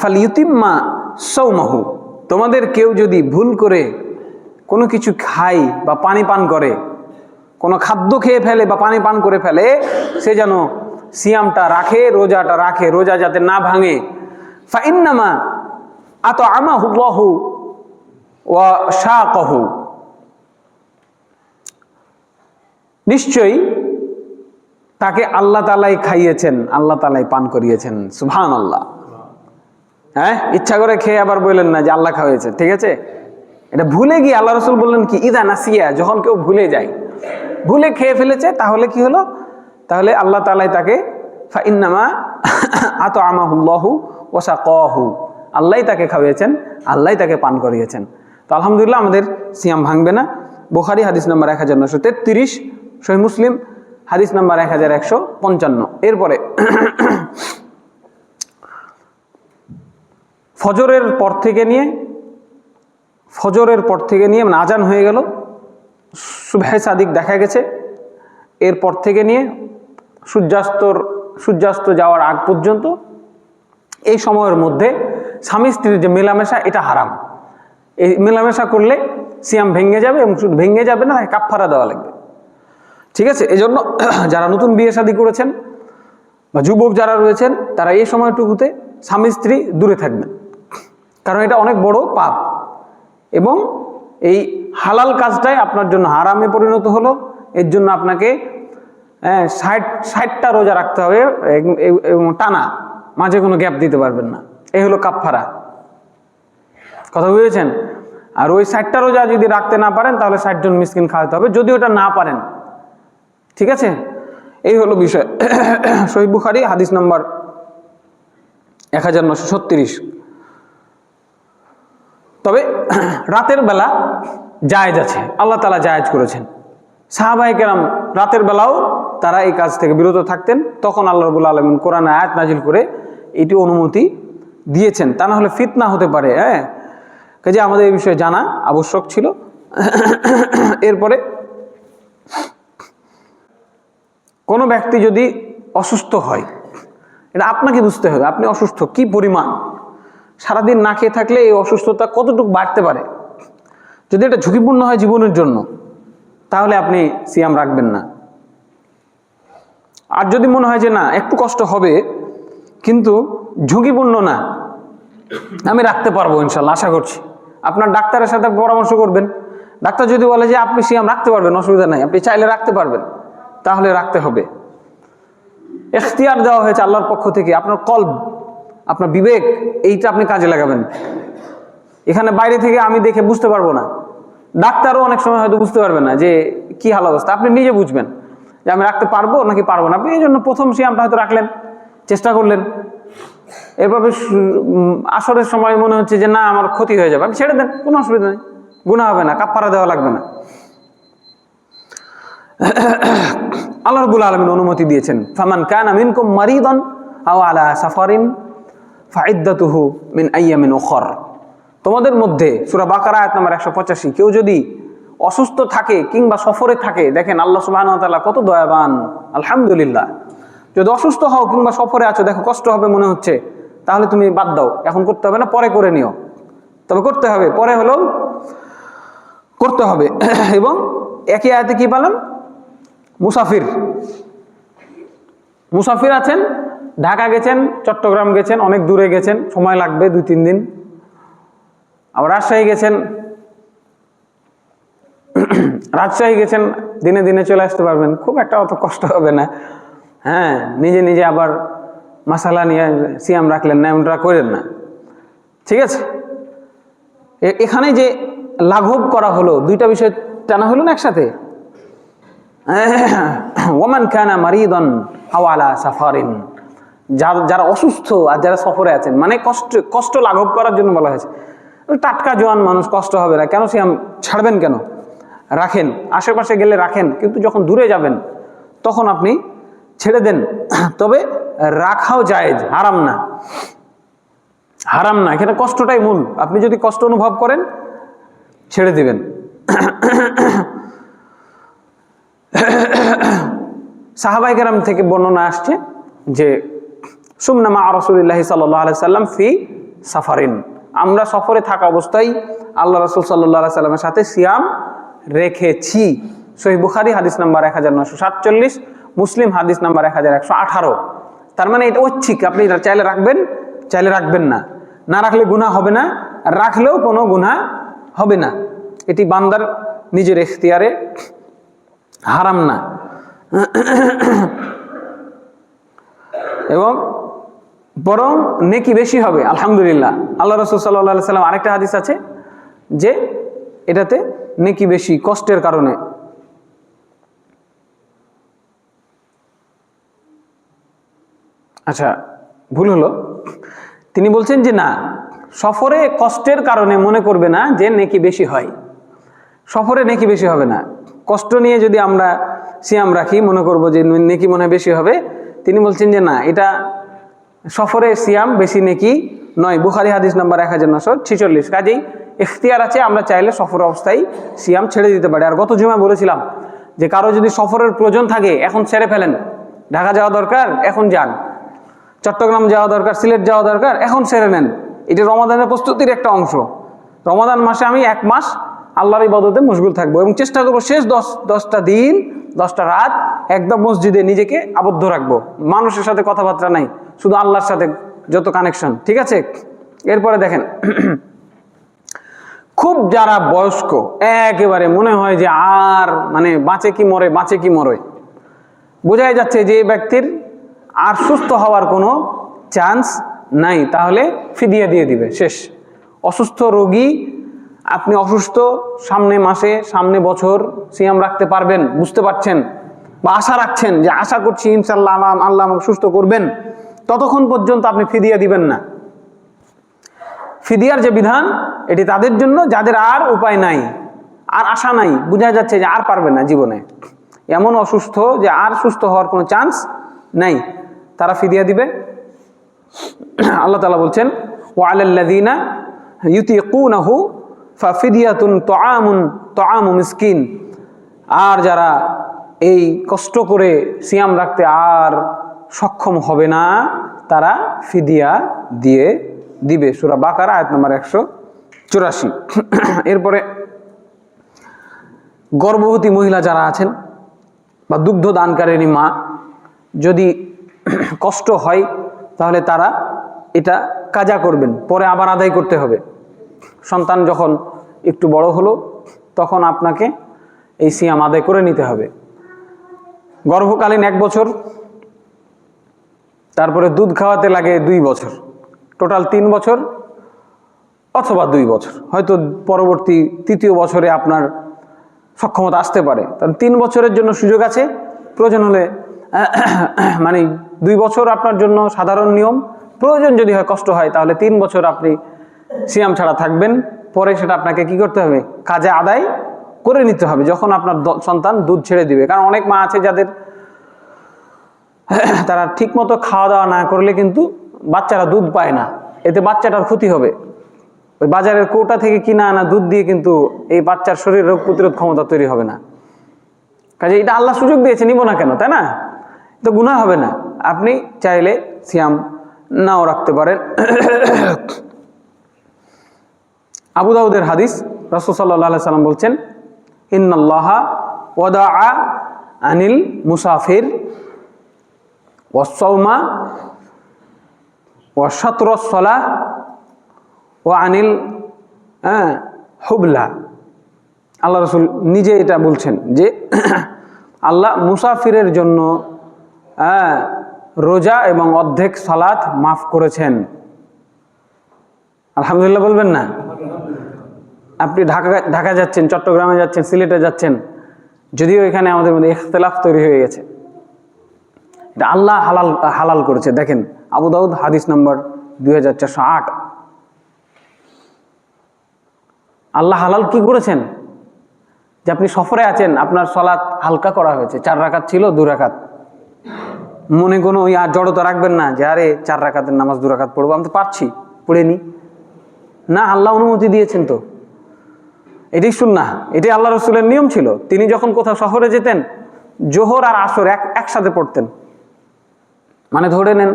ফালিউতিম্মা সাওমাহু। তোমাদের কেউ যদি ভুল করে কোনো কিছু খায় বা পানি পান করে, কোনো খাদ্য খেয়ে ফেলে বা পানি পান করে ফেলে, সে যেন সিয়ামটা রাখে, রোজাটা রাখে, রোজা যাতে না ভাঙে। ফাইন্নামা আতআমাহুল্লাহু ওয়া শাকাহু, নিশ্চয়ই তাকে আল্লাহ তাআলাই খাইয়েছেন, আল্লাহ তাআলাই পান করিয়েছেন। সুবহানাল্লাহ। হ্যাঁ, ইচ্ছা করে খেয়ে আবার বললেন না যে আল্লাহ খাওয়াইছে, ঠিক আছে? এটা ভুলে গিয়ে আল্লাহ রাসূল বললেন কি, ইদা নাসিয়া, যখন কেউ ভুলে যায়, ভুলে খেয়ে ফেলেছে, তাহলে কি হলো? তাহলে আল্লাহ তাআলাই তাকে ফাইন্নামা আতআমাহুল্লাহু ওয়া সাকাহু, আল্লাহই তাকে খাওয়াইছেন, আল্লাহই তাকে পান করিয়েছেন। তো আলহামদুলিল্লাহ আমাদের সিয়াম ভাঙবে না। বুখারী হাদিস নাম্বার 1933, সহিহ মুসলিম হাদিস নাম্বার 1155। এরপরে ফজরের পর থেকে নিয়ে ফজরের পর থেকে নিয়ে মানে আজান হয়ে গেল, সুবহে সাদিক দেখা গেছে, এরপর থেকে নিয়ে সূর্যাস্ত যাওয়ার আগ পর্যন্ত এই সময়ের মধ্যে স্বামী স্ত্রীর যে মেলামেশা এটা হারাম। এই মেলামেশা করলে সিয়াম ভেঙে যাবে, এবং শুধু ভেঙে যাবে না, তাকে কাফফারা দেওয়া লাগবে। ঠিক আছে, এই জন্য যারা নতুন বিয়ে শাদী করেছেন বা যুবক যারা রয়েছেন তারা এই সময়টুকুতে স্বামী স্ত্রী দূরে থাকবেন, কারণ এটা অনেক বড় পাপ, এবং এই হালাল কাজটাই আপনার জন্য হারামে পরিণত হলো। এর জন্য আপনাকে 60টা রোজা রাখতে হবে এবং টানা, মাঝে কোনো গ্যাপ দিতে পারবেন না। এই হলো কাফফারা, কথা বুঝেছেন? আর ওই 60টা রোজা যদি রাখতে না পারেন তাহলে 60 জন মিসকিন খাওয়াতে হবে, যদি ওটা না পারেন। ঠিক আছে, এই হলো বিষয়। সহিহ বুখারী হাদিস নাম্বার 1936। তবে রাতের বেলা জায়েজ আছে, আল্লাহ তাআলা জায়েজ করেছেন। সাহাবায়ে কেরাম রাতের বেলাও তারা এই কাজ থেকে বিরত থাকতেন, তখন আল্লাহ রাব্বুল আলামিন কোরআনে আয়াত নাজিল করে এটি অনুমতি দিয়েছেন, তা না হলে ফিতনা হতে পারে। কাজে আমাদের এই বিষয়ে জানা আবশ্যক ছিল। এরপরে কোনো ব্যক্তি যদি অসুস্থ হয়, এটা আপনাকে বুঝতে হবে আপনি অসুস্থ কি পরিমাণ। সারাদিন না খেয়ে থাকলে এই অসুস্থতা কতটুকু বাড়তে পারে। যদি এটা ঝুঁকিপূর্ণ হয় জীবনের জন্য, তাহলে আপনি সিয়াম রাখবেন না। আর যদি মনে হয় যে না একটু কষ্ট হবে কিন্তু ঝুঁকিপূর্ণ না, আমি রাখতে পারবো ইনশাল্লাহ, আশা করছি, আপনার ডাক্তারের সাথে পরামর্শ করবেন। ডাক্তার যদি বলে যে আপনি সিয়াম রাখতে পারবেন, অসুবিধা নাই, আপনি চাইলে রাখতে পারবেন, তাহলে রাখতে হবে। ইখতিয়ার দেওয়া হয়েছে আল্লাহর পক্ষ থেকে, আপনার কলব, আপনার বিবেক, এইটা আপনি কাজে লাগাবেন। এখানে বাইরে থেকে আমি দেখে বুঝতে পারবো না, ডাক্তারও অনেক সময় হয়তো বুঝতে পারবে না যে কি হাল অবস্থা। আপনি নিজে বুঝবেন যে আমি রাখতে পারবো নাকি পারবো না। আপনি এই জন্য প্রথম সিয়ামটা হয়তো রাখলেন, চেষ্টা করলেন, এভাবে আসরের সময় মনে হচ্ছে যে না আমার ক্ষতি হয়ে যাবে, আপনি ছেড়ে দেন, কোনো অসুবিধা নেই, গুনাহ হবে না, কাফফারা দেওয়া লাগবে না। আল্লাহ রাব্বুল আলামিন অনুমতি দিয়েছেন, ফামান কানা মিনকুম মারিদান আও আলা সাফারিন ফাইদ্দাতুহু মিন আইয়ামিন উখর। তোমাদের মধ্যে, সূরা বাকারা আয়াত নাম্বার 185, কেউ যদি অসুস্থ থাকে কিংবা সফরে থাকে, দেখেন আল্লাহ সুবহানাহু ওয়া তাআলা কত দয়াবান, আলহামদুলিল্লাহ। যদি অসুস্থ হও কিংবা সফরে আছো, দেখো কষ্ট হবে মনে হচ্ছে, তাহলে তুমি বাদ দাও, এখন করতে হবে না, পরে করে নিও। তবে করতে হবে, পরে হলেও করতে হবে। এবং একই আয়াতে কি পেলাম, মুসাফির আছেন, ঢাকা গেছেন, চট্টগ্রাম গেছেন, অনেক দূরে গেছেন, সময় লাগবে 2-3 দিন। আবার রাজশাহী গেছেন, দিনে দিনে চলে আসতে পারবেন, খুব একটা অত কষ্ট হবে না। হ্যাঁ, নিজে নিজে আবার মাসালা নিয়ে সিয়াম রাখলেন না, এমনটা করেন না। ঠিক আছে, এখানে যে লাঘব করা হলো, দুইটা বিষয় টানা হলো না একসাথে। ওয়ামান কানা মারিদান আও আলা সাফারিন, যারা অসুস্থ আর যারা সফরে আছেন, মানে কষ্ট লাঘব করার জন্য বলা হয়েছে। টাটকা জোয়ান মানুষ, কষ্ট হবে না, কেন সিয়াম ছাড়বেন কেন? রাখেন, আশেপাশে গেলে রাখেন, কিন্তু যখন দূরে যাবেন তখন আপনি ছেড়ে দেন। তবে রাখাও জায়েজ, হারাম না, হারাম না, এখানে কষ্টটাই মূল। আপনি যদি কষ্ট অনুভব করেন ছেড়ে দিবেন। সাহাবায়ে কেরাম থেকে বর্ণনা আসছে যে সুমনা মা রাসূলিল্লাহি সাল্লাল্লাহু আলাইহি সাল্লাম ফি সাফারিন, আমরা সফরে থাকা অবস্থায় আল্লাহ রাসূল সাল্লাল্লাহু আলাইহি সাল্লামের সাথে সিয়াম রেখেছি। সহিহ বুখারী হাদিস নাম্বার 1947, মুসলিম হাদিস নাম্বার 1118। তার মানে এটা ঐচ্ছিক, আপনি চাইলে রাখবেন, চাইলে রাখবেন না, না রাখলে গুনাহ হবে না, রাখলেও কোনো গুনাহ হবে না। এটি বান্দার নিজের ইখতিয়ারে, হারাম না। এবং বরং নেকি বেশি হবে, আলহামদুলিল্লাহ। আল্লাহ রাসূল সাল্লাল্লাহু আলাইহি সাল্লাম আরেকটা হাদিস আছে যে এটাতে নেকি বেশি কষ্টের কারণে। আচ্ছা, ভুল হলো, তিনি বলছেন যে না, সফরে কষ্টের কারণে মনে করবে না যে নেকি বেশি হয়, সফরে নেকি বেশি হবে না। কষ্ট নিয়ে যদি আমরা সিয়াম রাখি, মনে করব যে নেকি মনে হয় বেশি হবে। তিনি বলছেন যে না, এটা সফরে সিয়াম বেশি নেকি নয়। বুখারী হাদিস নাম্বার 1946। কাজেই ইখতিয়ার আছে, আমরা চাইলে সফর অবস্থায় সিয়াম ছেড়ে দিতে পারি। আর গত জুমায় বলেছিলাম যে কারো যদি সফরের প্রয়োজন থাকে এখন ছেড়ে ফেলেন, ঢাকা যাওয়া দরকার এখন যান, চট্টগ্রাম যাওয়া দরকার, সিলেট যাওয়া দরকার এখন সেরে নেন। এটা রমাদানের প্রস্তুতির একটা অংশ। রমাদান মাসে আমি 1 মাস আল্লাহর ইবাদতে মশগুল থাকবো এবং চেষ্টা করবো শেষ 10টা দিন 10টা রাত একদম মসজিদে নিজেকে আবদ্ধ রাখবো, মানুষের সাথে কথাবার্তা নাই, শুধু আল্লাহর সাথে যত কানেকশন, ঠিক আছে? এরপরে দেখেন, খুব যারা বয়স্ক একেবারে মনে হয় যে আর মানে বাঁচে কি মরে, বোঝাই যাচ্ছে যে এই ব্যক্তির আর সুস্থ হওয়ার কোনো চান্স নাই, তাহলে ফিদিয়া দিয়ে দিবে, শেষ। অসুস্থ রোগী, আপনি অসুস্থ, সামনে মাসে সামনে বছর সিয়াম রাখতে পারবেন, বুঝতে পারছেন বা আশা রাখছেন যে আশা করছি ইনশাআল্লাহ আল্লাহ আমাকে সুস্থ করবেন, ততক্ষণ পর্যন্ত আপনি ফিদিয়া দিবেন না। ফিদিয়ার যে বিধান এটি তাদের জন্য যাদের আর উপায় নাই, আর আশা নাই, বোঝা যাচ্ছে যে আর পারবে না জীবনে, এমন অসুস্থ যে আর সুস্থ হওয়ার কোনো চান্স নাই, তারা ফিদিয়া দিবে। আল্লাহ তাআলা বলছেন ওয়ালাল্লাযিনা ইউতিকুনাহু ফাফিদিয়াতুন তুআমু মিসকিন, আর যারা এই কষ্ট করে সিয়াম রাখতে আর সক্ষম হবে না তারা ফিদিয়া দিবে। সূরা বাকারা আয়াত নম্বর 184। এরপরে গর্ভবতী মহিলা যারা আছেন বা দুগ্ধ দানকারিণী মা, যদি কষ্ট হয় তাহলে তারা এটা কাজা করবেন, পরে আবার আদায় করতে হবে। সন্তান যখন একটু বড় হলো তখন আপনাকে এই সিয়াম আদায় করে নিতে হবে। গর্ভকালীন 1 বছর, তারপরে দুধ খাওয়াতে লাগে 2 বছর, টোটাল 3 বছর অথবা 2 বছর, হয়তো পরবর্তী 3য় বছরে আপনার সক্ষমতা আসতে পারে, কারণ 3 বছরের জন্য সুযোগ আছে। প্রয়োজন হলে মানে 2 বছর আপনার জন্য সাধারণ নিয়ম, প্রয়োজন যদি হয় কষ্ট হয় তাহলে 3 বছর আপনি সিয়াম ছাড়া থাকবেন, পরে সেটা আপনাকে কি করতে হবে, কাজে আদায় করে নিতে হবে যখন আপনার সন্তান দুধ ছেড়ে দিবে। কারণ অনেক মা আছে যাদের তারা ঠিক মতো খাওয়া দাওয়া না করলে কিন্তু বাচ্চারা দুধ পায় না, এতে বাচ্চাটার ক্ষতি হবে। ওই বাজারের কৌটা থেকে কিনা আনা দুধ দিয়ে কিন্তু এই বাচ্চার শরীরে রোগ প্রতিরোধ ক্ষমতা তৈরি হবে না। কাজে এটা আল্লাহ সুযোগ দিয়েছে, নিব না কেন, তাই না? তো গুনাহ হবে না, আপনি চাইলে সিয়াম নাও রাখতে পারেন। আবু দাউদের হাদিস, রাসূল সাল্লাল্লাহু আলাইহি সাল্লাম বলছেন ইন্নাল্লাহা ওয়াদাআ আনিল মুসাফির ওয়াস-সাওমা ওয়া শাতরাস সালাহ ওয়া আনিল হুবলা। আল্লাহ রাসূল নিজে এটা বলছেন যে আল্লাহ মুসাফিরের জন্য রোজা এবং অর্ধেক সালাত মাফ করেছেন। আলহামদুলিল্লাহ বলবেন না? আপনি ঢাকা যাচ্ছেন, চট্টগ্রামে যাচ্ছেন, সিলেটে যাচ্ছেন, যদিও এখানে আমাদের মধ্যে ইখতিলাফ তৈরি হয়ে গেছে, এটা আল্লাহ হালাল করেছে। দেখেন আবু দাউদ হাদিস নম্বর 2408। আল্লাহ হালাল কি করেছেন? যে আপনি সফরে আছেন, আপনার সালাত হালকা করা হয়েছে, 4 রাকাত ছিল 2 রাকাত। মনে কোনো আর জড়তা রাখবেন না যে আরে 4 রাকাতের নামাজ 2 রাকাত পড়বো, আমি তো পারছি, পড়ে নি না, আল্লাহ অনুমতি দিয়েছেন। তো এটাই সুন্নাহ, এটাই আল্লাহ রসুলের নিয়ম ছিল। তিনি যখন কোথাও শহরে যেতেন জোহর আর আসর একসাথে পড়তেন। মানে ধরে নেন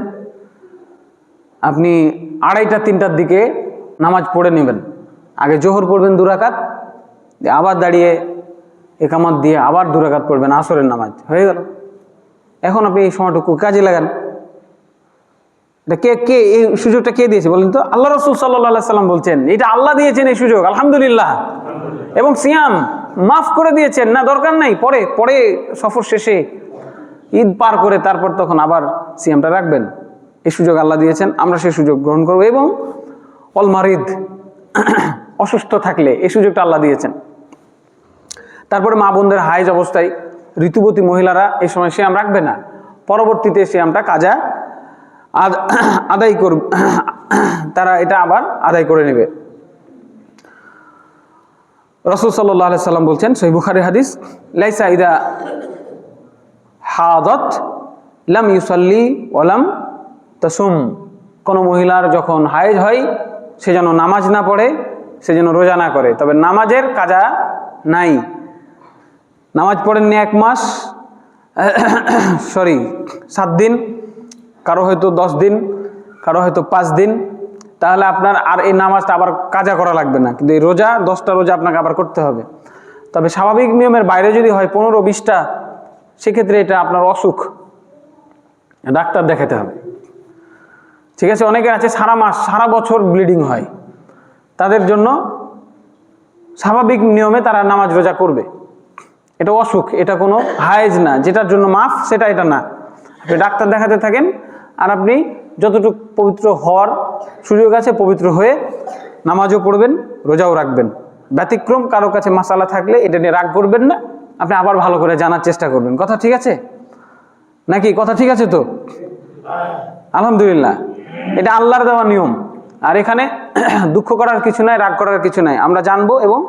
আপনি 2:30 3টার দিকে নামাজ পড়ে নেবেন, আগে জোহর পড়বেন 2 রাকাত, আবার দাঁড়িয়ে একামত দিয়ে আবার 2 রাকাত পড়বেন, আসরের নামাজ হয়ে গেল। এখন আপনি এই সময়টুকু কাজে লাগান। কে এই সুযোগটা কে দিয়েছে বলেন তো? আল্লাহ রাসূল সাল্লাল্লাহু আলাইহি সাল্লাম বলছেন এটা আল্লাহ দিয়েছেন এই সুযোগ, আলহামদুলিল্লাহ। এবং সিয়াম মাফ করে দিয়েছেন, না দরকার নাই, পরে সফর শেষে ঈদ পার করে তারপর তখন আবার সিয়ামটা রাখবেন, এই সুযোগ আল্লাহ দিয়েছেন, আমরা সেই সুযোগ গ্রহণ করব। এবং অল মারিদ, অসুস্থ থাকলে এই সুযোগটা আল্লাহ দিয়েছেন। তারপরে মা বোনদের হাইজ অবস্থায় ঋতুবতী মহিলারা এই সময় সিয়াম রাখবে না, পরবর্তীতে সিয়ামটা কাজা আদায় করবে, তারা এটা আবার আদায় করে নেবে। রাসূল সাল্লাল্লাহু আলাইহি সাল্লাম বলছেন, সহিহ বুখারী হাদিস, লাইসা ইদা হাদাত লাম ইউসাল্লি ওয়া লাম তাসুম। কোনো মহিলার যখন হায়েজ হয় সে যেন নামাজ না পড়ে সে যেন রোজা না করে। তবে নামাজের কাজা নাই। নামাজ পড়েননি 1 মাস, 7 দিন, কারো হয়তো 10 দিন, কারো হয়তো 5 দিন, তাহলে আপনার আর এই নামাজটা আবার কাজা করা লাগবে না। কিন্তু এই রোজা 10টা রোজা আপনাকে আবার করতে হবে। তবে স্বাভাবিক নিয়মের বাইরে যদি হয় 15-20টা, সেক্ষেত্রে এটা আপনার অসুখ, ডাক্তার দেখাতে হবে। ঠিক আছে? অনেকে আছে সারা মাস সারা বছর ব্লিডিং হয়, তাদের জন্য স্বাভাবিক নিয়মে তারা নামাজ রোজা করবে। এটা অসুখ, এটা কোনো হায়েজ না, যেটার জন্য মাফ সেটা এটা না। আপনি ডাক্তার দেখাতে থাকেন, আর আপনি যতটুকু পবিত্র হওয়ার সুযোগ আছে পবিত্র হয়ে নামাজও পড়বেন, রোজাও রাখবেন। ব্যতিক্রম কারো কাছে মাসালা থাকলে এটা নিয়ে রাগ করবেন না, আপনি আবার ভালো করে জানার চেষ্টা করবেন। কথা ঠিক আছে নাকি? কথা ঠিক আছে তো? আলহামদুলিল্লাহ, এটা আল্লাহর দেওয়া নিয়ম। আর এখানে দুঃখ করার কিছু নাই, রাগ করার কিছু নাই। আমরা জানবো এবং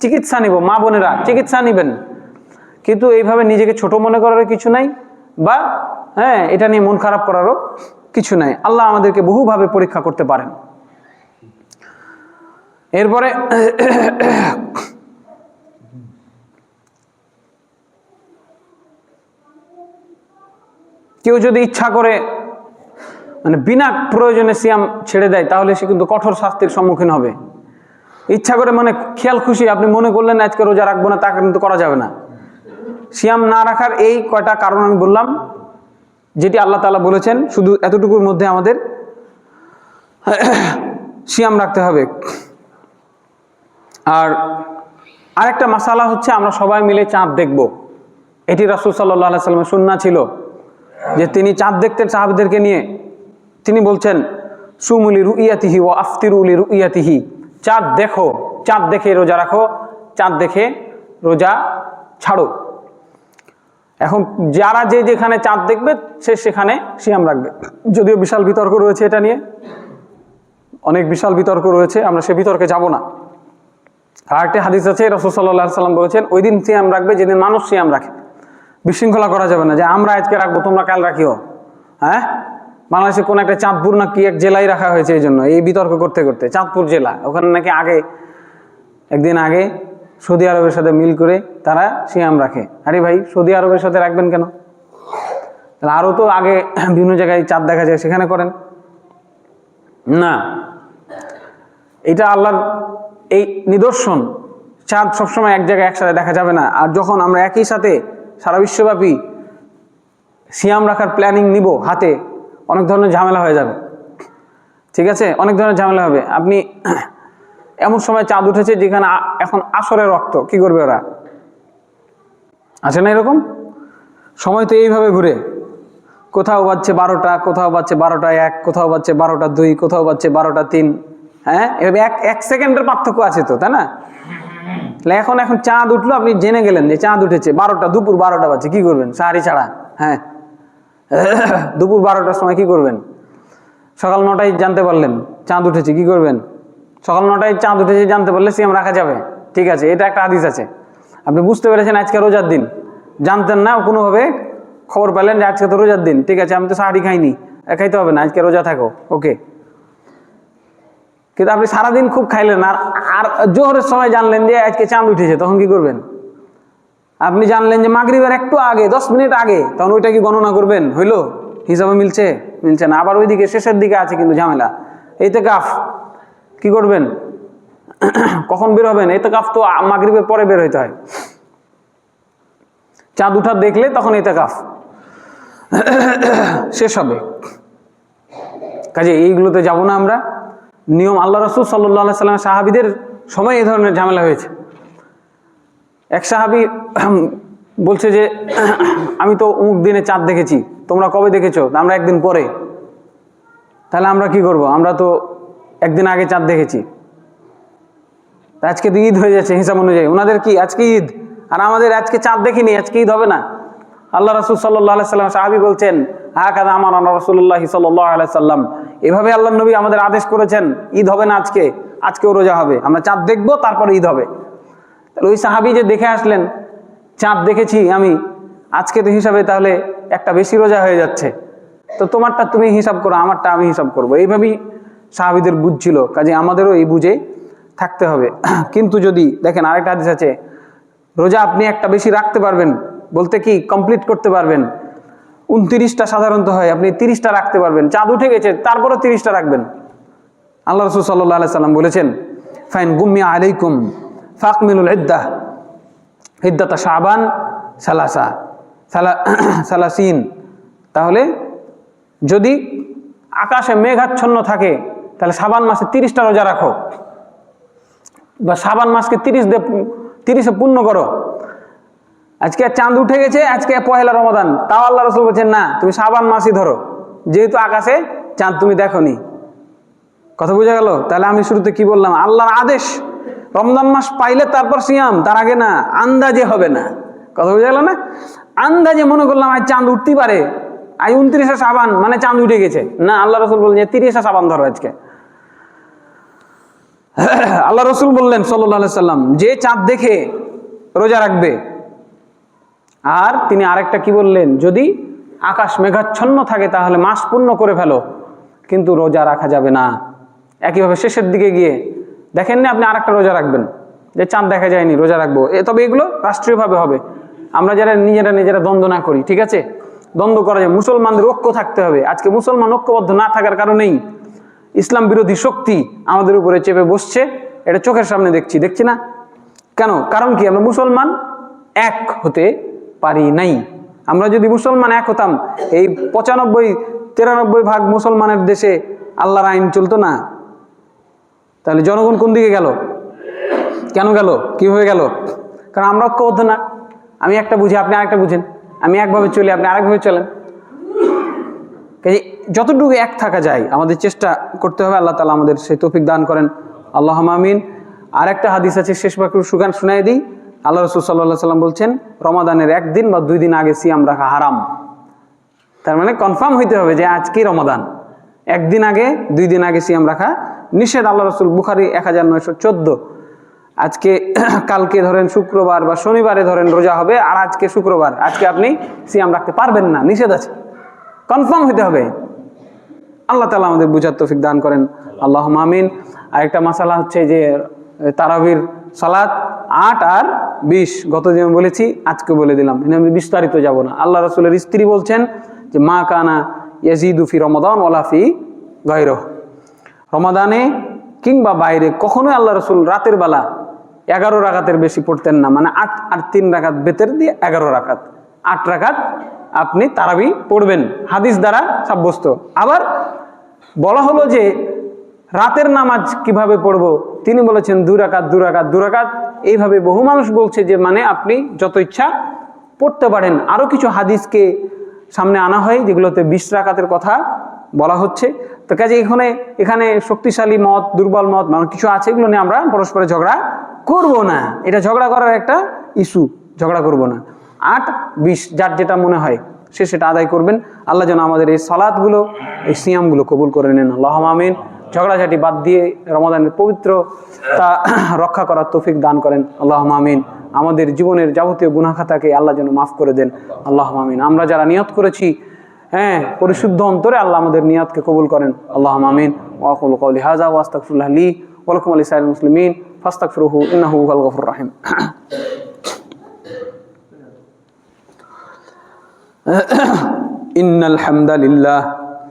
চিকিৎসা নিব। মা বোনেরা চিকিৎসা নিবেন, কিন্তু এইভাবে নিজেকে ছোট মনে করার কিছু নাই, বা এটা নিয়ে মন খারাপ করারও কিছু নাই। আল্লাহ আমাদেরকে বহুভাবে পরীক্ষা করতে পারেন। এরপরে কেউ যদি ইচ্ছা করে মানে বিনা প্রয়োজনে সিয়াম ছেড়ে দেয়, তাহলে সে কিন্তু কঠোর শাস্তির সম্মুখীন হবে। ইচ্ছা করে মানে খেয়াল খুশি আপনি মনে করলেন আজকে রোজা রাখবো না, তা কিন্তু করা যাবে না। সিয়াম না রাখার এই কয়টা কারণ আমি বললাম, যেটি আল্লাহ তাআলা বলেছেন, শুধু এতটুকুর মধ্যে আমাদের সিয়াম রাখতে হবে। আর আরেকটা মাসালা হচ্ছে, আমরা সবাই মিলে চাঁদ দেখব। এটি রাসূল সাল্লাল্লাহু আলাইহি ওয়াসাল্লামের সুন্নাহ ছিল যে তিনি চাঁদ দেখতেন সাহাবীদেরকে নিয়ে। তিনি বলছেন, সুমু লিরুইয়াতিহি ওয়া আফতিরু লিরুইয়াতিহি, চাঁদ দেখো, চাঁদ দেখে রোজা রাখো, চাঁদ দেখে রোজা ছাড়ো। এখন যারা যে যেখানে চাঁদ দেখবে সে সেখানে সিয়াম রাখবে। যদিও বিশাল বিতর্ক রয়েছে এটা নিয়ে, অনেক বিশাল বিতর্ক রয়েছে, আমরা সে বিতর্কে যাব না। আর একটা হাদিস আছে, রাসূল সাল্লাল্লাহু আলাইহি ওয়াসাল্লাম বলেছেন, ওই দিন সিয়াম রাখবে যেদিন মানুষ সিয়াম রাখে। বিশৃঙ্খলা করা যাবে না যে আমরা আজকে রাখবো তোমরা কাল রাখিও। বাংলাদেশে কোন একটা চাঁদপুর না কি এক জেলায় রাখা হয়েছে, এই জন্য এই বিতর্ক করতে করতে। চাঁদপুর জেলা, ওখানে নাকি একদিন আগে সৌদি আরবের সাথে মিল করে তারা সিয়াম রাখে। আরে ভাই, সৌদি আরবের সাথে রাখবেন কেন? তাহলে আরো তো আগে বিভিন্ন জায়গায় চাঁদ দেখা যায়, সেখানে করেন না। এটা আল্লাহর এই নিদর্শন, চাঁদ সবসময় এক জায়গায় একসাথে দেখা যাবে না। আর যখন আমরা একই সাথে সারা বিশ্বব্যাপী সিয়াম রাখার প্ল্যানিং নিব হাতে, অনেক ধরনের ঝামেলা হয়ে যাবে। ঠিক আছে? অনেক ধরনের ঝামেলা হবে। আপনি এমন সময় চাঁদ উঠেছে যেখানে এখন আসরের রক্ত, কি করবে ওরা? আছে না এরকম সময়? তো এইভাবে ঘুরে, কোথাও বাজছে 12টা, কোথাও বাজছে 12টা 1, কোথাও বাজছে 12টা 2, কোথাও বাজছে 12টা 3। এভাবে এক সেকেন্ডের পার্থক্য আছে তো, তাই না? এখন চাঁদ উঠলো, আপনি জেনে গেলেন যে চাঁদ উঠেছে 12টা, দুপুর 12টা বাজছে, কি করবেন? সাহারি ছাড়া। দুপুর 12টার সময় কি করবেন? সকাল 9টায় জানতে পারলেন চাঁদ উঠেছে, কি করবেন? সকাল 9টায় চাঁদ উঠেছে জানতে পারলে সিয়াম রাখা যাবে। ঠিক আছে, এটা একটা হাদিস আছে। আপনি বুঝতে পেরেছেন আজকে রোজার দিন, জানতেন না, কোনোভাবে খবর পেলেন যে আজকে তো রোজার দিন। ঠিক আছে, আমি তো সাহারি খাইনি, খাইতে হবে না, আজকে রোজা থাকো, ওকে। কিন্তু আপনি সারাদিন খুব খাইলেন, আর জোহরের সময় জানলেন যে আজকে চাঁদ উঠেছে, তখন কি করবেন? আপনি জানলেন যে মাগরিবের একটু আগে, 10 মিনিট আগে, তখন ওইটা কি গণনা করবেন? হইলো? হিসাবে মিলছে না। আবার ওইদিকে শেষের দিকে আছে কিন্তু ঝামেলা, ইতিকাফ, কি করবেন? কখন বের হবেন? ইতিকাফ তো মাগরিবের পরে বের হইতে হয়। চাঁদ উঠা দেখলে তখন ইতিকাফ শেষ হবে। কাজে এইগুলোতে যাব না আমরা। নিয়ম, আল্লাহ রাসূল সাল্লাল্লাহু আলাইহি ওয়াসাল্লাম সাহাবীদের সময় এই ধরনের ঝামেলা হয়েছে। এক সাহাবী বলছে যে আমি তো অমুক দিনে চাঁদ দেখেছি, তোমরা কবে দেখেছো? আমরা একদিন পরে। তাহলে আমরা কি করব? আমরা তো একদিন আগে চাঁদ দেখেছি। আজকে তো ঈদ হয়ে যাচ্ছে হিসাব অনুযায়ী। ওনাদের কি আজকে ঈদ, আর আমাদের আজকে চাঁদ দেখিনি, আজকে ঈদ হবে না। আল্লাহ রাসূল সাল্লাল্লাহু আলাইহি ওয়াসাল্লাম সাহাবী বলছেন, হাকাযা আমারানা রাসূলুল্লাহ সাল্লাল্লাহু আলাইহি ওয়াসাল্লাম, এভাবে আল্লাহর নবী আমাদের আদেশ করেছেন, ঈদ হবে না আজকেও রোজা হবে, আমরা চাঁদ দেখবো তারপরে ঈদ হবে। তাহলে ওই সাহাবী যে দেখে আসলেন চাঁদ দেখেছি আমি, আজকে তো হিসাবে তাহলে একটা বেশি রোজা হয়ে যাচ্ছে, তো তোমারটা তুমি হিসাব করো, আমারটা আমি হিসাব করবো। এইভাবেই সাহাবীদের বুঝ ছিল। কাজে আমাদেরও এই বুঝে থাকতে হবে। কিন্তু যদি দেখেন আরেকটা হাদিস আছে, রোজা আপনি একটা বেশি রাখতে পারবেন, বলতে কি কমপ্লিট করতে পারবেন। 29টা সাধারণত হয়, আপনি 30টা রাখতে পারবেন। চাঁদ উঠে গেছে তারপরে 30টা রাখবেন। আল্লাহ রাসূল সাল্লাল্লাহু আলাইহি সাল্লাম বলেছেন, ফাইন গুম্মিয়া আলাইকুম ফাকমিলুল ইদ্দাতা শাবান সালাসিন। তাহলে যদি আকাশে মেঘাচ্ছন্ন থাকে তাহলে শাবান মাসে 30টা রোজা রাখো, বা শাবান মাসকে 30 পূর্ণ করো। আজকে চাঁদ উঠে গেছে, আজকে পহেলা রমাদান, তাও আল্লাহ রাসূল বলছেন না, তুমি শাবান মাসই ধরো, যেহেতু আকাশে চাঁদ তুমি দেখোনি। কথা বোঝা গেল? তাহলে আমি শুরুতে কি বললাম, আল্লাহর আদেশ রমজান মাস পাইলে তারপর সিয়াম, তার আগে না, আন্দাজে হবে না। কথা বোঝা গেল না? আন্দাজে মনে করলাম আজ চাঁদ উঠতেই পারে, আজ 29শে শাবান মানে চাঁদ উঠে গেছে, না, আল্লাহ রাসূল বললেন 30শে শাবান ধরো আজকে। আল্লাহ রাসূল বললেন সাল্লাল্লাহু আলাইহি সাল্লাম, যে চাঁদ দেখে রোজা রাখবে। আর তিনি আরেকটা কি বললেন, যদি আকাশ মেঘাচ্ছন্ন থাকে তাহলে মাস পূর্ণ করে ফেলো, কিন্তু রোজা রাখা যাবে না। একইভাবে শেষের দিকে গিয়ে দেখেন না, আপনি আরেকটা রোজা রাখবেন, যে চাঁদ দেখা যায়নি রোজা রাখবো, তবে এগুলো রাষ্ট্রীয়ভাবে হবে, আমরা যারা নিজেরা দ্বন্দ্ব না করি, ঠিক আছে? দ্বন্দ্ব করা যায়, মুসলমানদের ঐক্য থাকতে হবে। আজকে মুসলমান ঐক্যবদ্ধ না থাকার কারণেই ইসলাম বিরোধী শক্তি আমাদের উপরে চেপে বসছে, এটা চোখের সামনে দেখছি না কেন? কারণ কি, আমরা মুসলমান এক হতে পারি নাই। আমরা যদি মুসলমান এক হতাম, এই 95-93% মুসলমানের দেশে আল্লাহর আইন চলতো না। তাহলে জনগণ কোন দিকে গেল? কেন গেল? কি হয়ে গেল? কারণ আমরা ঐক্যবদ্ধ না। আমি একটা বুঝি, আপনি আরেকটা বুঝেন, আমি একভাবে চলি, আপনি আরেকভাবে চলেন। যতটুকু এক থাকা যায় আমাদের চেষ্টা করতে হবে। আল্লাহ তাআলা আমাদের সেই তৌফিক দান করেন, আল্লাহুম্মা আমিন। আর একটা হাদিস আছে, শেষ বাক্য শুনাই দিই। আল্লাহ রাসূল সাল্লাল্লাহু আলাইহি সাল্লাম বলছেন, রমাদানের 1 দিন বা 2 দিন আগে সিয়াম রাখা হারাম। তার মানে কনফার্ম হইতে হবে যে আজকে রমাদান, 1 দিন আগে 2 দিন আগে সিয়াম রাখা নিষেধ। আল্লাহ রাসূল, বুখারী 1914। আজকে কালকে ধরেন শুক্রবার বা শনিবারে ধরেন রোজা হবে, আর আজকে শুক্রবার, আজকে আপনি সিয়াম রাখতে পারবেন না, নিষেধ আছে, কনফার্ম হইতে হবে। আল্লাহ তাআলা আমাদের বুঝার তৌফিক দান করেন, আল্লাহুম্মা আমিন। আরেকটা মাসালা হচ্ছে যে তারাবির সালাত 8 আর 20, গতদিন বলেছি, আজকে বলে দিলাম, আমি বিস্তারিত যাব না। আল্লাহ রাসূলের স্ত্রী বলছেন যে মা কানা ইয়াজিদু ফি রমাদান ওয়ালা ফি গায়রিহি, রমাদানে কিংবা বাইরে কখনোই আল্লাহ রাসূল রাতের বেলা 11 রাকাতের বেশি পড়তেন না। মানে 8 আর 3 রাকাত বেতের দিয়ে 11 রাকাত, 8 রাকাত আপনি তারাবি পড়বেন, হাদিস দ্বারা সাব্যস্ত। আবার বলা হলো যে রাতের নামাজ কিভাবে পড়বো, তিনি বলেছেন 2 রাকাত 2 রাকাত 2 রাকাত। এইভাবে বহু মানুষ বলছে যে মানে আপনি যত ইচ্ছা পড়তে পারেন। আরও কিছু হাদিসকে সামনে আনা হয় যেগুলোতে 20 রাকাতের কথা বলা হচ্ছে। তো কাজে এখানে শক্তিশালী মত, দুর্বল মত মানে কিছু আছে, এগুলো নিয়ে আমরা পরস্পরে ঝগড়া করব না। এটা ঝগড়া করার একটা ইস্যু, ঝগড়া করব না। 8, 20 যার যেটা মনে হয় সে সেটা আদায় করবেন। আল্লাহ যেন আমাদের এই সালাতগুলো, এই সিয়ামগুলো কবুল করে নেন, আল্লাহুম্মা আমিন। ঝগড়াঝাটি বাদ দিয়ে রমাদানের পবিত্রতা রক্ষা করার তৌফিক দান করেন, আল্লাহুম্মা আমিন। আমাদের জীবনের যাবতীয় গুনাহ খাতাকে আল্লাহ যেন মাফ করে দেন, আল্লাহুম্মা আমিন। আমরা যারা নিয়ত করেছি, পরিশুদ্ধ অন্তরে আল্লাহ আমাদের নিয়তকে কবুল করেন, আল্লাহুম্মা আমিন। ওয়া আকুলু কওলি হাযা ওয়া আস্তাগফিরুল্লাহ লি ওয়া লাকুম ওয়া লিসাইরিল মুসলিমিন ফাস্তাগফিরুহু ইন্নাহু হুয়াল গফুরুর রাহিম। ইন্নাল হামদালিল্লাহ